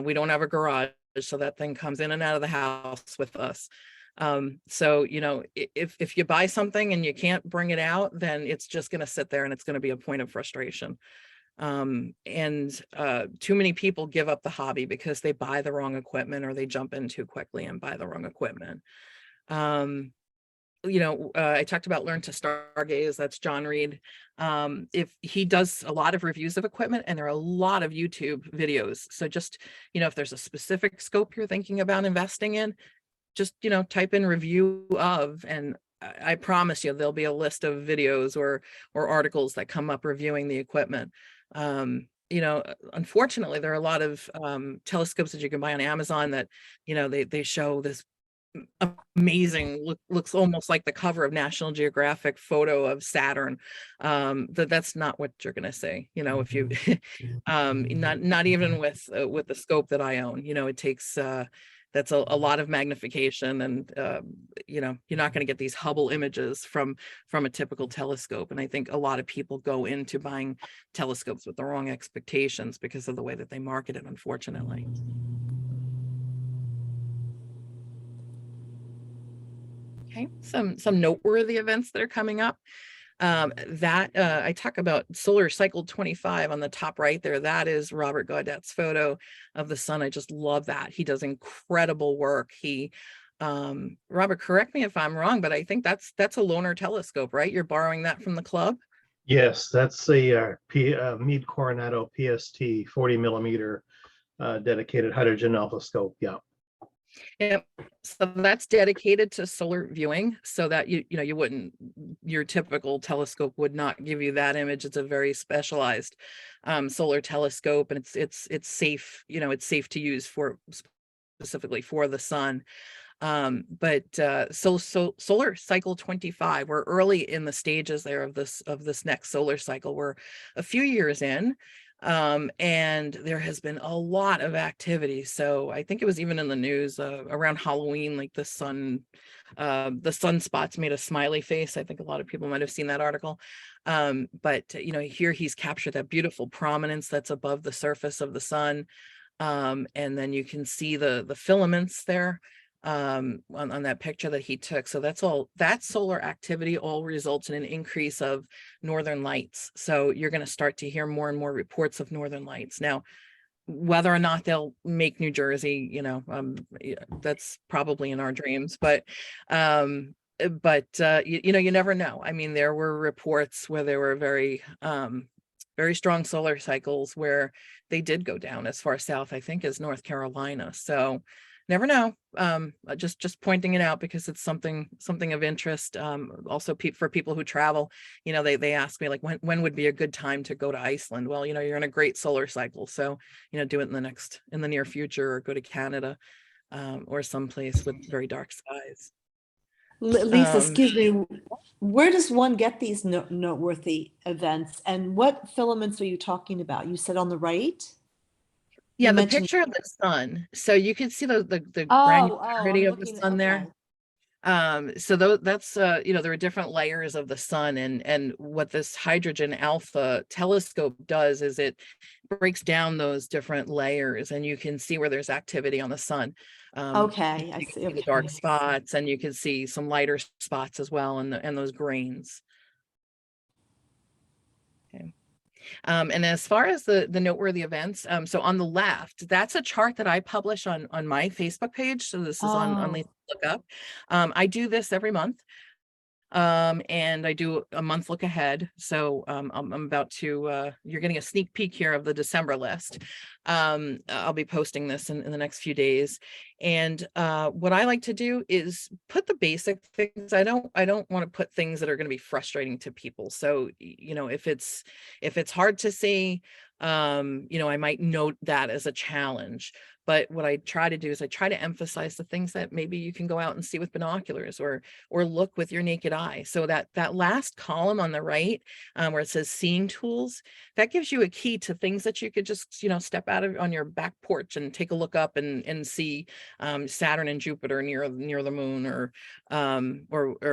We don't have a garage, so that thing comes in and out of the house with us. So if you buy something and you can't bring it out, then it's just going to sit there and it's going to be a point of frustration. And too many people give up the hobby because they buy the wrong equipment, or they jump in too quickly and buy the wrong equipment. I talked about Learn to Stargaze. That's John Reed. If he does a lot of reviews of equipment, and there are a lot of YouTube videos. So just, if there's a specific scope you're thinking about investing in, just, type in review of, and I promise you there'll be a list of videos or articles that come up reviewing the equipment. Unfortunately, there are a lot of telescopes that you can buy on Amazon that, they show this amazing, looks almost like the cover of National Geographic photo of Saturn. That's not what you're going to see. If you, not even with the scope that I own. It takes that's a lot of magnification, and you're not going to get these Hubble images from a typical telescope. And I think a lot of people go into buying telescopes with the wrong expectations because of the way that they market it, unfortunately. Okay, some noteworthy events that are coming up. I talk about solar cycle 25 on the top right there. That is Robert Gaudet's photo of the sun. I just love that. He does incredible work. Robert, correct me if I'm wrong, but I think that's a loaner telescope, right? You're borrowing that from the club? Yes, that's the Meade Coronado PST 40 millimeter dedicated hydrogen alpha scope. Yeah. Yep. So that's dedicated to solar viewing, so that your typical telescope would not give you that image. It's a very specialized solar telescope, and it's safe. It's safe to use specifically for the sun. So solar cycle 25, we're early in the stages there of this next solar cycle. We're a few years in. And there has been a lot of activity. So I think it was even in the news around Halloween, like the sunspots made a smiley face. I think a lot of people might have seen that article. But here he's captured that beautiful prominence that's above the surface of the sun. And then you can see the filaments there on that picture that he took. So that solar activity all results in an increase of northern lights. So you're going to start to hear more and more reports of northern lights. Now, whether or not they'll make New Jersey, that's probably in our dreams, but you never know. I mean, there were reports where there were very strong solar cycles where they did go down as far south, I think, as North Carolina. So never know. Just pointing it out because it's something of interest. Also for people who travel, they ask me, like, when would be a good time to go to Iceland? Well, you're in a great solar cycle, so do it in the near future, or go to Canada, or someplace with very dark skies. Lisa, excuse me, where does one get these noteworthy events, and what filaments are you talking about? You said on the right? Yeah, the picture of the sun. So you can see the granularity of the sun there. So that's you know, there are different layers of the sun, and what this hydrogen alpha telescope does is it breaks down those different layers, and you can see where there's activity on the sun. Okay, I You can see. see the Okay. dark spots, and you can see some lighter spots as well, and those grains. Okay. And as far as the noteworthy events, so on the left, that's a chart that I publish on my Facebook page. So this is on Oh, Look Up. I do this every month. And I do a month look ahead. So I'm about to, you're getting a sneak peek here of the December list. I'll be posting this in the next few days. And what I like to do is put the basic things. I don't want to put things that are going to be frustrating to people. So, you know, if it's hard to see, you know, I might note that as a challenge. But what I try to do is I try to emphasize the things that maybe you can go out and see with binoculars, or look with your naked eye. So that last column on the right, where it says seeing tools, that gives you a key to things that you could just, you know, step out of on your back porch and take a look up and see Saturn and Jupiter near the moon, or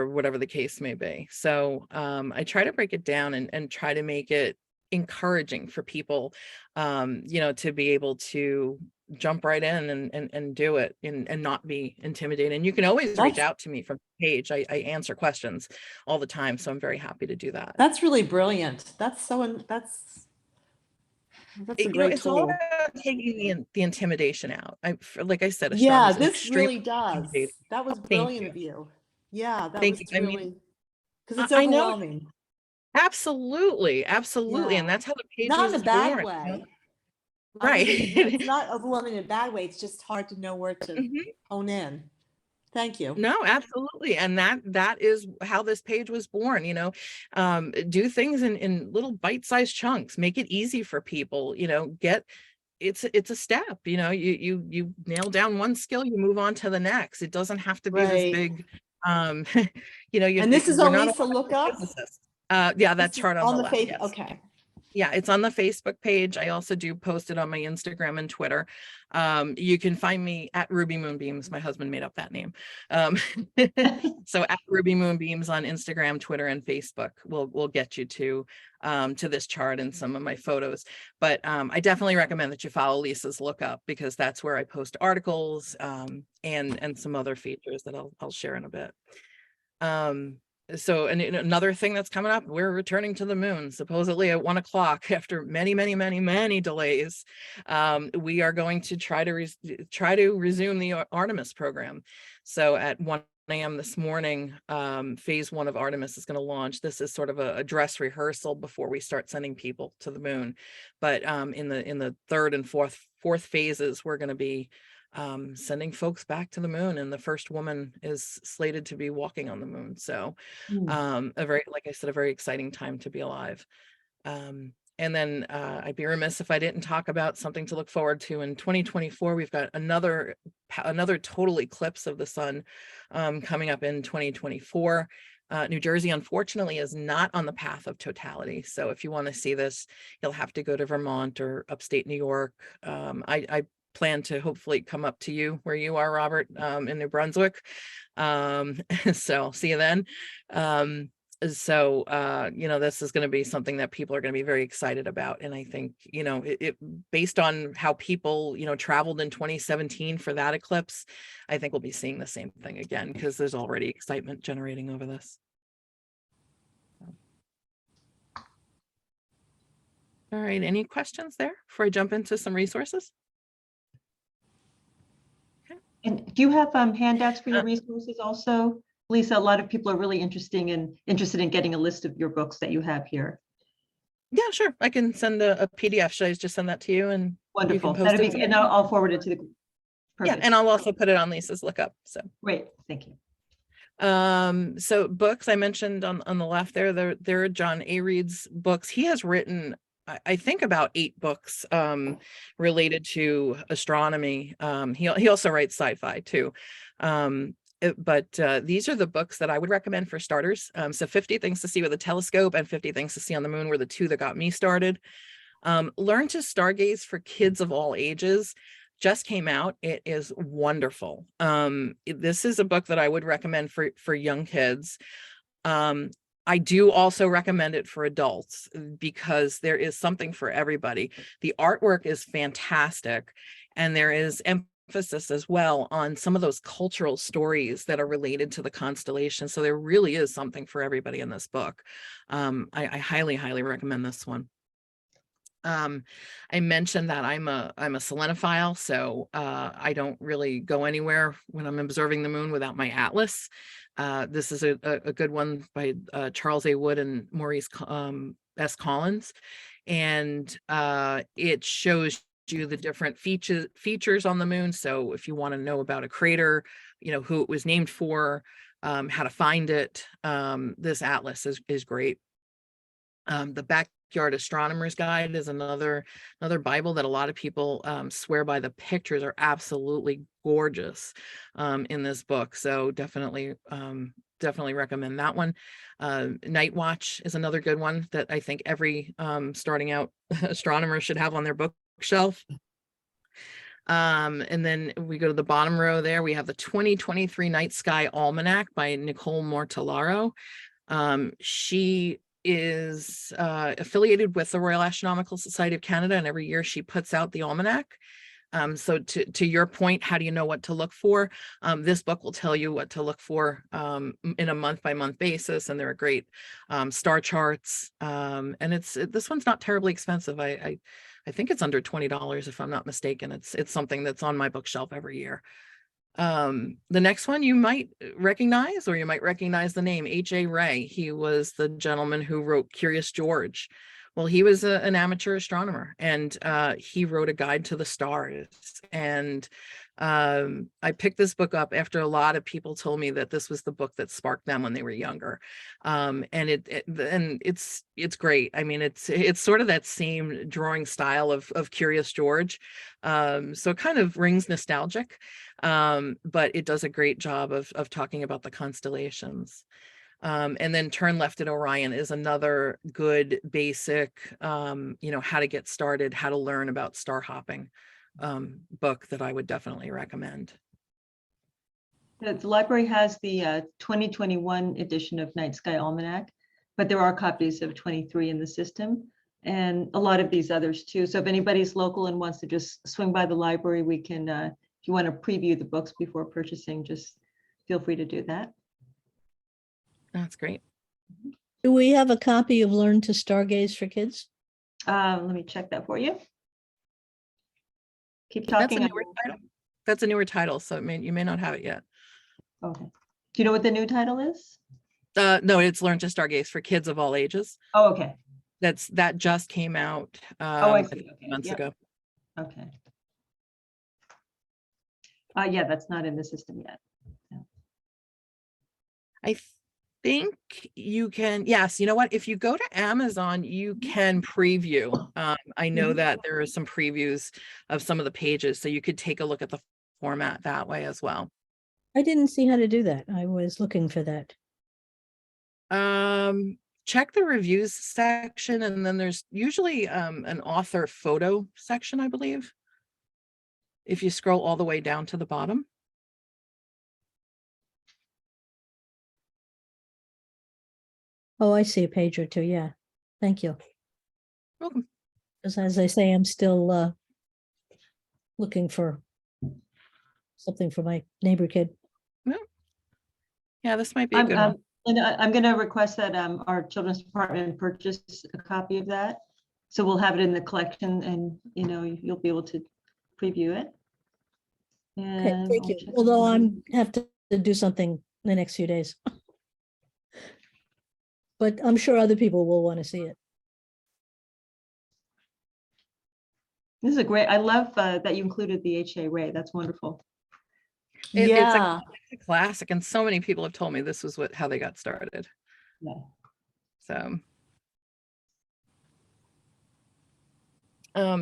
whatever the case may be. So I try to break it down and try to make it encouraging for people, you know, to be able to jump right in and do it, and not be intimidated. And you can always reach that's out to me from the page. I answer questions all the time, so I'm very happy to do that. that's really brilliant. That's a You know, great it's all tool. about taking the intimidation out. Like I said, astronomy Yeah, is an this extremely really does. intimidating. That was Thank brilliant you. of you. Yeah, that Thank was you. I mean, really, because it's I know, overwhelming. absolutely, absolutely. And Yeah. that's how the page Not in was a bad born, you know? way. I mean, Right. it's not overwhelming in a bad way. It's just hard to know where to Mhm. hone in. Thank you. No, absolutely. And that is how this page was born, you know. Do things in little bite-sized chunks, make it easy for people, you know, it's a step, you know, you nail down one skill, you move on to the next. It doesn't have to be this Right. big, you know, And this is we're on not Lisa all Lookup? physicists. Yeah, that This is chart on on the the left, face. yes. Okay. Yeah, it's on the Facebook page. I also do post it on my Instagram and Twitter. You can find me at Ruby Moonbeams. My husband made up that name. So at Ruby Moonbeams on Instagram, Twitter, and Facebook will get you to this chart and some of my photos. But I definitely recommend that you follow Lisa's Lookup, because that's where I post articles and some other features that I'll share in a bit. So, and another thing that's coming up, we're returning to the moon, supposedly at 1 o'clock after many delays. We are going to try to resume the Artemis program. So at 1 a.m. this morning, phase 1 of Artemis is going to launch. This is sort of a dress rehearsal before we start sending people to the moon. But in the third and fourth phases, we're going to be sending folks back to the moon, and the first woman is slated to be walking on the moon. So a very, like I said, a very exciting time to be alive. And then I'd be remiss if I didn't talk about something to look forward to. In 2024, we've got another total eclipse of the sun coming up in 2024. New Jersey, unfortunately, is not on the path of totality. So if you want to see this, you'll have to go to Vermont or upstate New York. I plan to hopefully come up to you where you are, Robert, in New Brunswick. So see you then. So you know, this is going to be something that people are going to be very excited about. And I think, you know, it based on how people, you know, traveled in 2017 for that eclipse, I think we'll be seeing the same thing again, because there's already excitement generating over this. All right, any questions there before I jump into some resources? And do you have handouts for your resources also? Lisa, a lot of people are really interested in getting a list of your books that you have here. Yeah, sure. I can send a PDF. Should I just send that to you, and Wonderful. you can post That'd it? be, and I'll forward it to the group. Yeah, and I'll also put it on Lisa's Lookup. So Great, thank you. so books I mentioned on the left there are John A. Reed's books. He has written, I think, about 8 books related to astronomy. He also writes sci-fi too. But these are the books that I would recommend for starters. So 50 Things to See with a Telescope and 50 Things to See on the Moon were the 2 that got me started. Learn to Stargaze for kids of all ages. just came out. It is wonderful. This is a book that I would recommend for young kids. I do also recommend it for adults because there is something for everybody. The artwork is fantastic, and there is emphasis as well on some of those cultural stories that are related to the constellation. So there really is something for everybody in this book. I highly, highly recommend this one. I mentioned that I'm a selenophile, so I don't really go anywhere when I'm observing the moon without my atlas. This is a good one by Charles A. Wood and Maurice S. Collins, and it shows you the different features on the moon. So if you want to know about a crater, who it was named for, how to find it, this atlas is great. The Backyard Astronomer's Guide is another Bible that a lot of people swear by. The pictures are absolutely gorgeous in this book, so definitely recommend that one. Night Watch is another good one that I think every starting out astronomer should have on their bookshelf. And then we go to the bottom row there. We have the 2023 Night Sky Almanac by Nicole Mortellaro. She is affiliated with the Royal Astronomical Society of Canada, and every year she puts out the almanac. So to your point, how do you know what to look for? This book will tell you what to look for in a month-by-month basis, and there are great star charts. And this one's not terribly expensive. I think it's under $20 if I'm not mistaken. It's something that's on my bookshelf every year. The next one you might recognize, or you might recognize the name H.A. Rey. He was the gentleman who wrote Curious George. Well, he was an amateur astronomer, and he wrote a guide to the stars. And I picked this book up after a lot of people told me that this was the book that sparked them when they were younger. And it's great. I mean, it's sort of that same drawing style of Curious George. So it kind of rings nostalgic, but it does a great job of talking about the constellations. And then Turn Left at Orion is another good basic, how to get started, how to learn about star hopping book that I would definitely recommend. The library has the 2021 edition of Night Sky Almanac, but there are copies of 23 in the system, and a lot of these others too. So if anybody's local and wants to just swing by the library, we can, if you want to preview the books before purchasing, just feel free to do that. That's great. Do we have a copy of Learn to Stargaze for Kids? Let me check that for you. Keep That's a talking. newer title. That's a newer title, so you may not have it yet. Okay. Do you know what the new title is? No, it's Learn to Stargaze for Kids of all ages. Oh, okay. That just came out I see. Okay. months Yep. ago. Okay. Yeah, that's not in the system yet. I think you can, yes, you know what, if you go to Amazon, you can preview. I know that there are some previews of some of the pages, so you could take a look at the format that way as well. I didn't see how to do that. I was looking for that. Check the reviews section, and then there's usually an author photo section, I believe, if you scroll all the way down to the bottom. Oh, I see a page or two. Yeah. Thank you. Welcome. Because as I say, I'm still looking for something for my neighbor kid. Yeah, this might be a good one. And I'm going to request that our children's department purchase a copy of that. So we'll have it in the collection, and you'll be able to preview it. Okay, And thank you. Although I'm have to do something in the next few days. But I'm sure other people will want to see it. This is a great, I love that you included the H.A. Rey. That's wonderful. It's Yeah. a classic, and so many people have told me this was how they got started. Yeah. So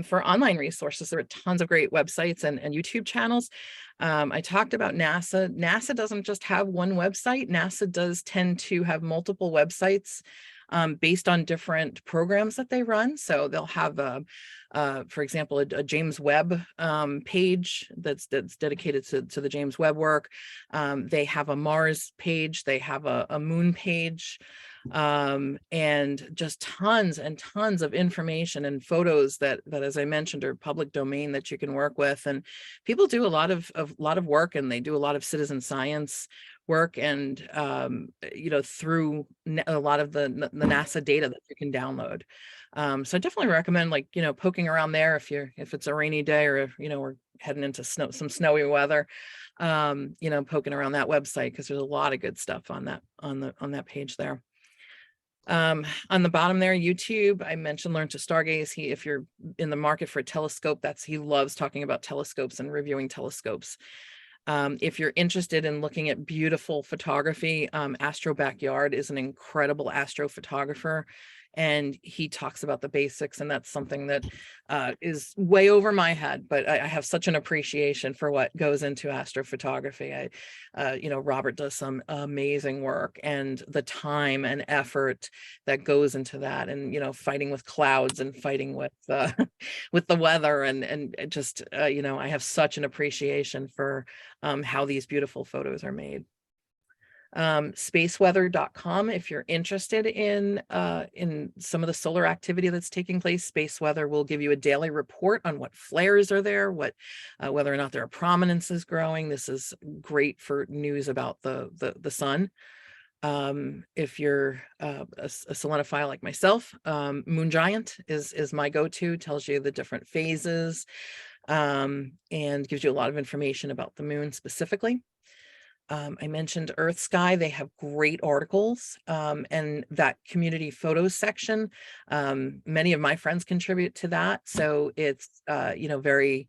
for online resources, there are tons of great websites and YouTube channels. I talked about NASA. NASA doesn't just have one website. NASA does tend to have multiple websites. based on different programs that they run. So they'll have for example, a James Webb page that's dedicated to the James Webb work. They have a Mars page, they have a moon page, and just tons and tons of information and photos that as I mentioned are public domain that you can work with. And people do a lot of work, and they do a lot of citizen science work, and through a lot of the NASA data that you can download. So I definitely recommend, like, poking around there if it's a rainy day, or if we're heading into some snowy weather, poking around that website, because there's a lot of good stuff on that page there. On the bottom there, YouTube, I mentioned Learn to Stargaze. If you're in the market for a telescope, he loves talking about telescopes and reviewing telescopes. If you're interested in looking at beautiful photography, Astro Backyard is an incredible astrophotographer, and he talks about the basics, and that's something that is way over my head, but I have such an appreciation for what goes into astrophotography. Robert does some amazing work, and the time and effort that goes into that, and fighting with clouds and fighting with with the weather, and just I have such an appreciation for how these beautiful photos are made. Spaceweather.com, if you're interested in some of the solar activity that's taking place. Spaceweather will give you a daily report on what flares are there, whether or not there are prominences growing. This is great for news about the sun. If you're a selenophile like myself, Moon Giant is my go-to. Tells you the different phases, and gives you a lot of information about the moon specifically. I mentioned Earth Sky. They have great articles, and that community photos section. Many of my friends contribute to that. So it's, very,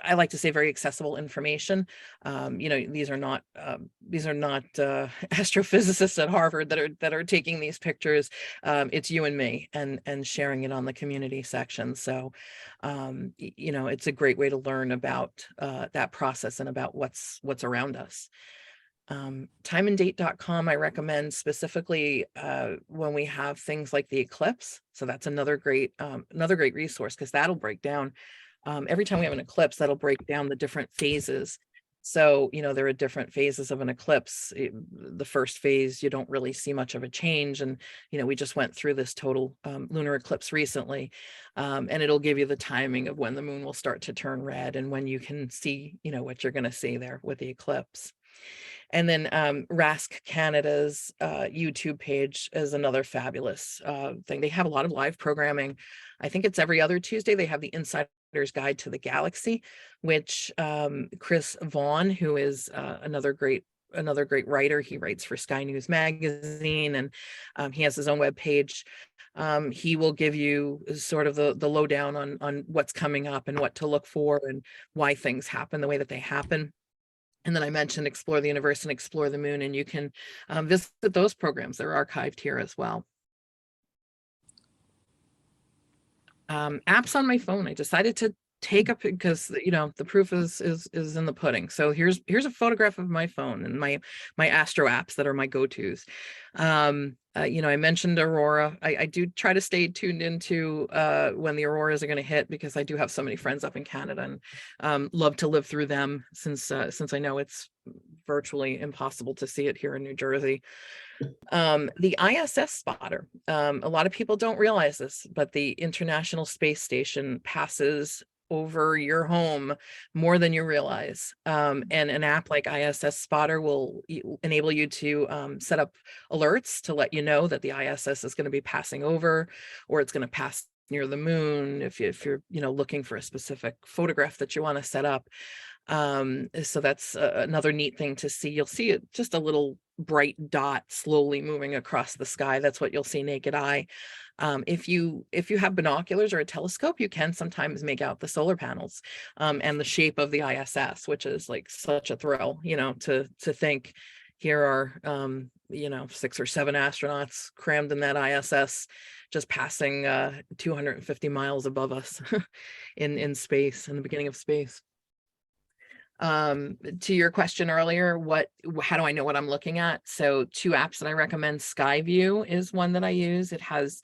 I like to say, very accessible information. These are not astrophysicists at Harvard that are taking these pictures. It's you and me, and sharing it on the community section. So, it's a great way to learn about that process and about what's around us. Timeanddate.com I recommend specifically when we have things like the eclipse. So that's another great resource, because that'll break down every time we have an eclipse, that'll break down the different phases. So, there are different phases of an eclipse. The first phase, you don't really see much of a change. And, we just went through this total lunar eclipse recently. And it'll give you the timing of when the moon will start to turn red, and when you can see, what you're going to see there with the eclipse. And then RASC Canada's YouTube page is another fabulous thing. They have a lot of live programming. I think it's every other Tuesday. They have the Insider's Guide to the Galaxy, which Chris Vaughn, who is another great writer, he writes for Sky News Magazine, and he has his own webpage. He will give you sort of the lowdown on what's coming up and what to look for and why things happen the way that they happen. And then I mentioned Explore the Universe and Explore the Moon, and you can visit those programs. They're archived here as well. Apps on my phone. I decided to take up, because the proof is in the pudding. So here's a photograph of my phone and my Astro apps that are my go-tos. I mentioned Aurora. I do try to stay tuned into when the auroras are going to hit, because I do have so many friends up in Canada, and love to live through them, since I know it's virtually impossible to see it here in New Jersey. The ISS spotter. A lot of people don't realize this, but the International Space Station passes over your home more than you realize. And an app like ISS Spotter will enable you to set up alerts to let you know that the ISS is going to be passing over, or it's going to pass near the moon, if you're looking for a specific photograph that you want to set up. So that's another neat thing to see. You'll see it, just a little bright dot slowly moving across the sky. That's what you'll see naked eye. If you have binoculars or a telescope, you can sometimes make out the solar panels and the shape of the ISS, which is like such a thrill, to think here are 6 or 7 astronauts crammed in that ISS, just passing 250 miles above us in space, in the beginning of space. To your question earlier, how do I know what I'm looking at? So 2 apps that I recommend. Skyview is one that I use. It has,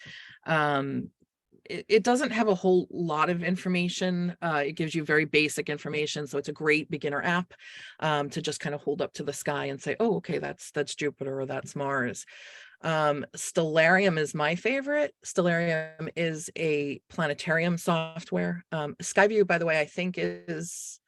it doesn't have a whole lot of information. It gives you very basic information. So it's a great beginner app to just kind of hold up to the sky and say, oh, okay, that's Jupiter or that's Mars. Stellarium is my favorite. Stellarium is a planetarium software. Skyview, by the way, I think it's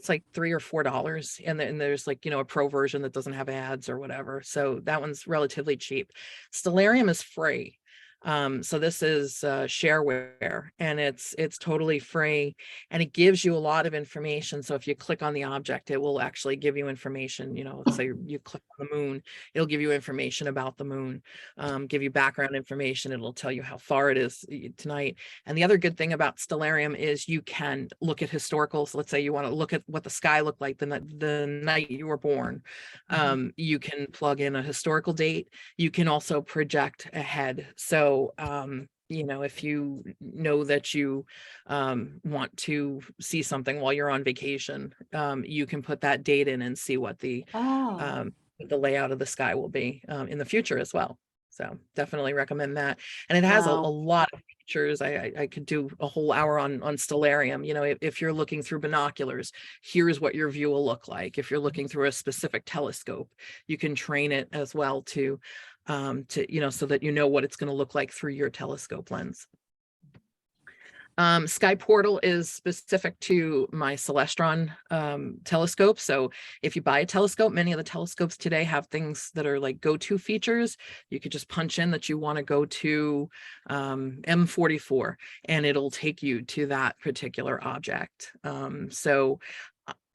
like $3 or $4, and then there's like, a pro version that doesn't have ads or whatever. So that one's relatively cheap. Stellarium is free. So this is shareware, and it's totally free, and it gives you a lot of information. So if you click on the object, it will actually give you information. Let's say you click on the moon, it'll give you information about the moon, give you background information. It'll tell you how far it is tonight. And the other good thing about Stellarium is you can look at historical. So let's say you want to look at what the sky looked like the night you were born. You can plug in a historical date. You can also project ahead. So, if you know that you want to see something while you're on vacation, you can put that date in and see what the layout of the sky will be in the future as well. So definitely recommend that. And it has a lot of features. I could do a whole hour on Stellarium. If you're looking through binoculars, here's what your view will look like. If you're looking through a specific telescope, you can train it as well to so that you know what it's going to look like through your telescope lens. Sky Portal is specific to my Celestron telescope. So if you buy a telescope, many of the telescopes today have things that are like go-to features. You could just punch in that you want to go to M44, and it'll take you to that particular object. So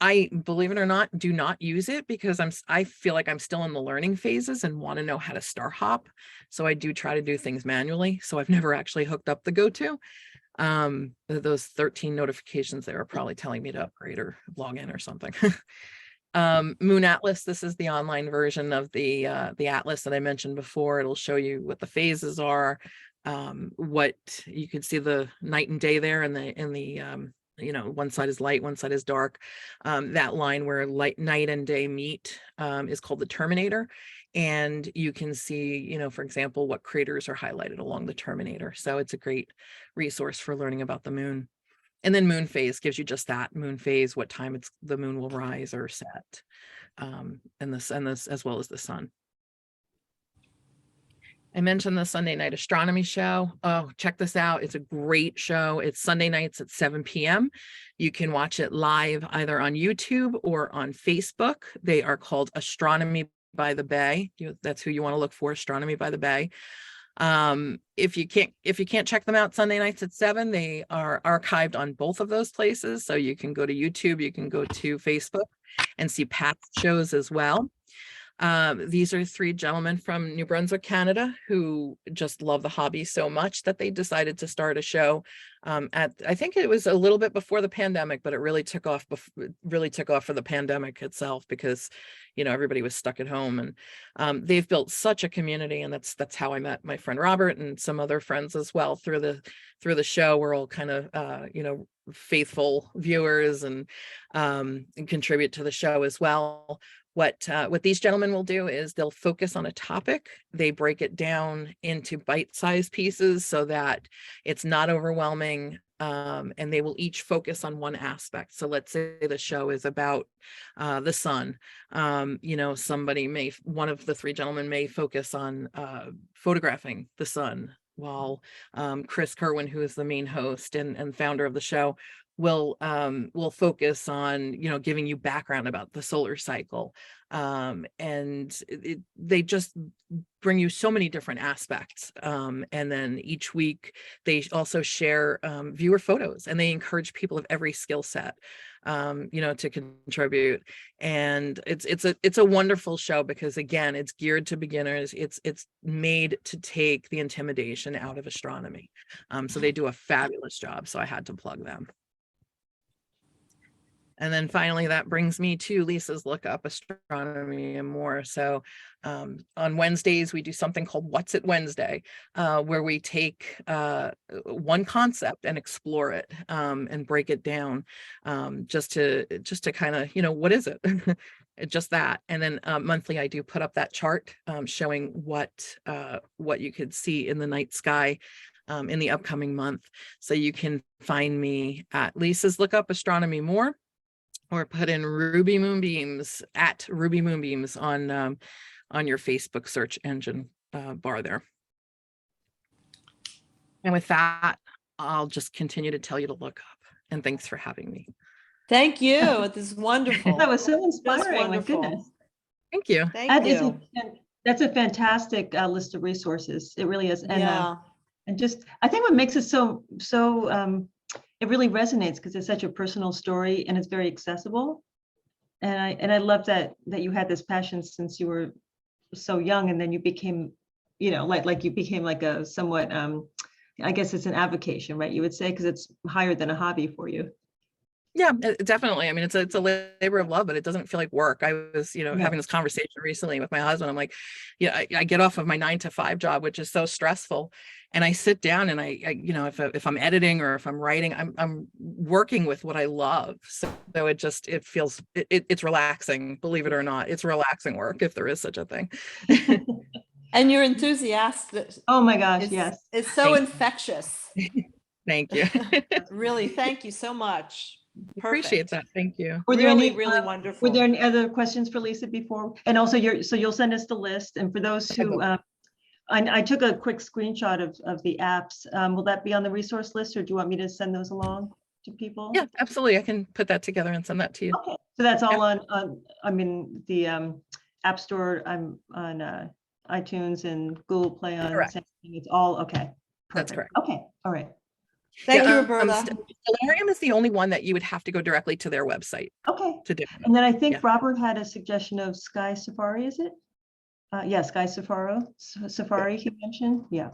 I, believe it or not, do not use it because I feel like I'm still in the learning phases and want to know how to star hop. So I do try to do things manually. So I've never actually hooked up the go-to. Those 13 notifications there are probably telling me to upgrade or log in or something. Moon Atlas, this is the online version of the atlas that I mentioned before. It'll show you what the phases are, what you can see the night and day there, and the one side is light, one side is dark. That line where night and day meet is called the terminator. And you can see, for example, what craters are highlighted along the terminator. So it's a great resource for learning about the moon. And then moon phase gives you just that moon phase, what time the moon will rise or set, and this as well as the sun. I mentioned the Sunday night astronomy show. Oh, check this out. It's a great show. It's Sunday nights at 7 p.m. You can watch it live either on YouTube or on Facebook. They are called Astronomy by the Bay. That's who you want to look for, Astronomy by the Bay. If you can't check them out Sunday nights at 7, they are archived on both of those places. So you can go to YouTube, you can go to Facebook and see past shows as well. These are 3 gentlemen from New Brunswick, Canada, who just love the hobby so much that they decided to start a show. I think it was a little bit before the pandemic, but it really took off. Really took off for the pandemic itself because, everybody was stuck at home, and they've built such a community. And that's how I met my friend Robert and some other friends as well through the show. We're all kind of faithful viewers and contribute to the show as well. What these gentlemen will do is they'll focus on a topic. They break it down into bite-sized pieces so that it's not overwhelming, and they will each focus on one aspect. So let's say the show is about the sun. One of the 3 gentlemen may focus on photographing the sun, while Chris Kerwin, who is the main host and founder of the show, will focus on giving you background about the solar cycle, and they just bring you so many different aspects, and then each week they also share viewer photos, and they encourage people of every skill set to contribute. And it's a wonderful show because, again, it's geared to beginners. It's made to take the intimidation out of astronomy, so they do a fabulous job, so I had to plug them. And then finally, that brings me to Lisa's Look Up Astronomy and More. So on Wednesdays, we do something called What's It Wednesday, where we take one concept and explore it and break it down just to kind of, what is it? Just that. And then monthly, I do put up that chart showing what you could see in the night sky in the upcoming month. So you can find me at Lisa's Look Up Astronomy More, or put in Ruby Moonbeams at Ruby Moonbeams on your Facebook search engine bar there. And with that, I'll just continue to tell you to look up. And thanks for having me. Thank you. This is wonderful. That was so Just inspiring. My wonderful. goodness. Thank you. Thank That is you. that's a fantastic list of resources. It really is. Yeah. And just, I think what makes it so it really resonates because it's such a personal story and it's very accessible. And I love that you had this passion since you were so young, and then you became, like you became like a somewhat, I guess it's an avocation, right? You would say, because it's higher than a hobby for you. Yeah, definitely. I mean, it's a labor of love, but it doesn't feel like work. I was, having this conversation recently with my husband. I'm like, I get off of my 9-to-5 job, which is so stressful. And I sit down and I if I'm editing or if I'm writing, I'm working with what I love. So it feels, it's relaxing, believe it or not. It's relaxing work, if there is such a thing. And your enthusiasm Oh my gosh, yes. It's so infectious. Thank you. Really, thank you so much. Appreciate Perfect. that. Thank you. Were there Really, any, really wonderful. Were there any other questions for Lisa before? And also you'll send us the list. And for those who, I took a quick screenshot of the apps. Will that be on the resource list, or do you want me to send those along to people? Yeah, absolutely. I can put that together and send that to you. Okay, so that's all on I'm in the App Store. I'm on iTunes and Google Play on Correct. Samsung. It's all okay. That's Perfect. correct. Okay, all right. Thank you, Yeah, Roberta. Stellarium is the only one that you would have to go directly to their website Okay. to do. And then I think Yeah. Robert had a suggestion of Sky Safari, is it? Yeah, Sky Safari he mentioned, yeah.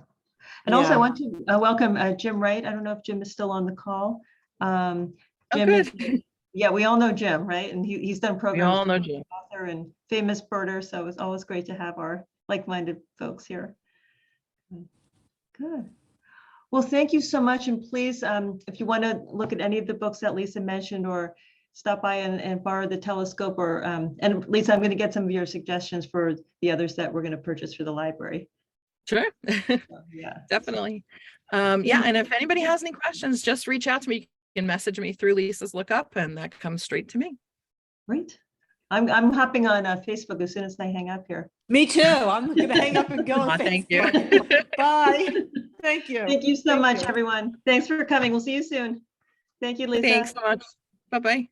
And also I Yeah. want to welcome Jim Wright. I don't know if Jim is still on the call. Jim is, yeah, we all know Jim, right? And he's done We programs. all know Jim. Author and famous birder, so it's always great to have our like-minded folks here. Good. Well, thank you so much. And please, if you want to look at any of the books that Lisa mentioned, or stop by and borrow the telescope, or and Lisa, I'm going to get some of your suggestions for the others that we're going to purchase for the library. Sure. Yeah, Definitely. Yeah, and if anybody has any questions, just reach out to me. You can message me through Lisa's Look Up, and that comes straight to me. Great. I'm hopping on Facebook as soon as I hang up here. Me too. I'm going to hang up and go on Thank Facebook. you. Bye. Thank you. Thank you so Thank much, you. everyone. Thanks for coming. We'll see you soon. Thank you, Lisa. Thanks so much. Bye-bye.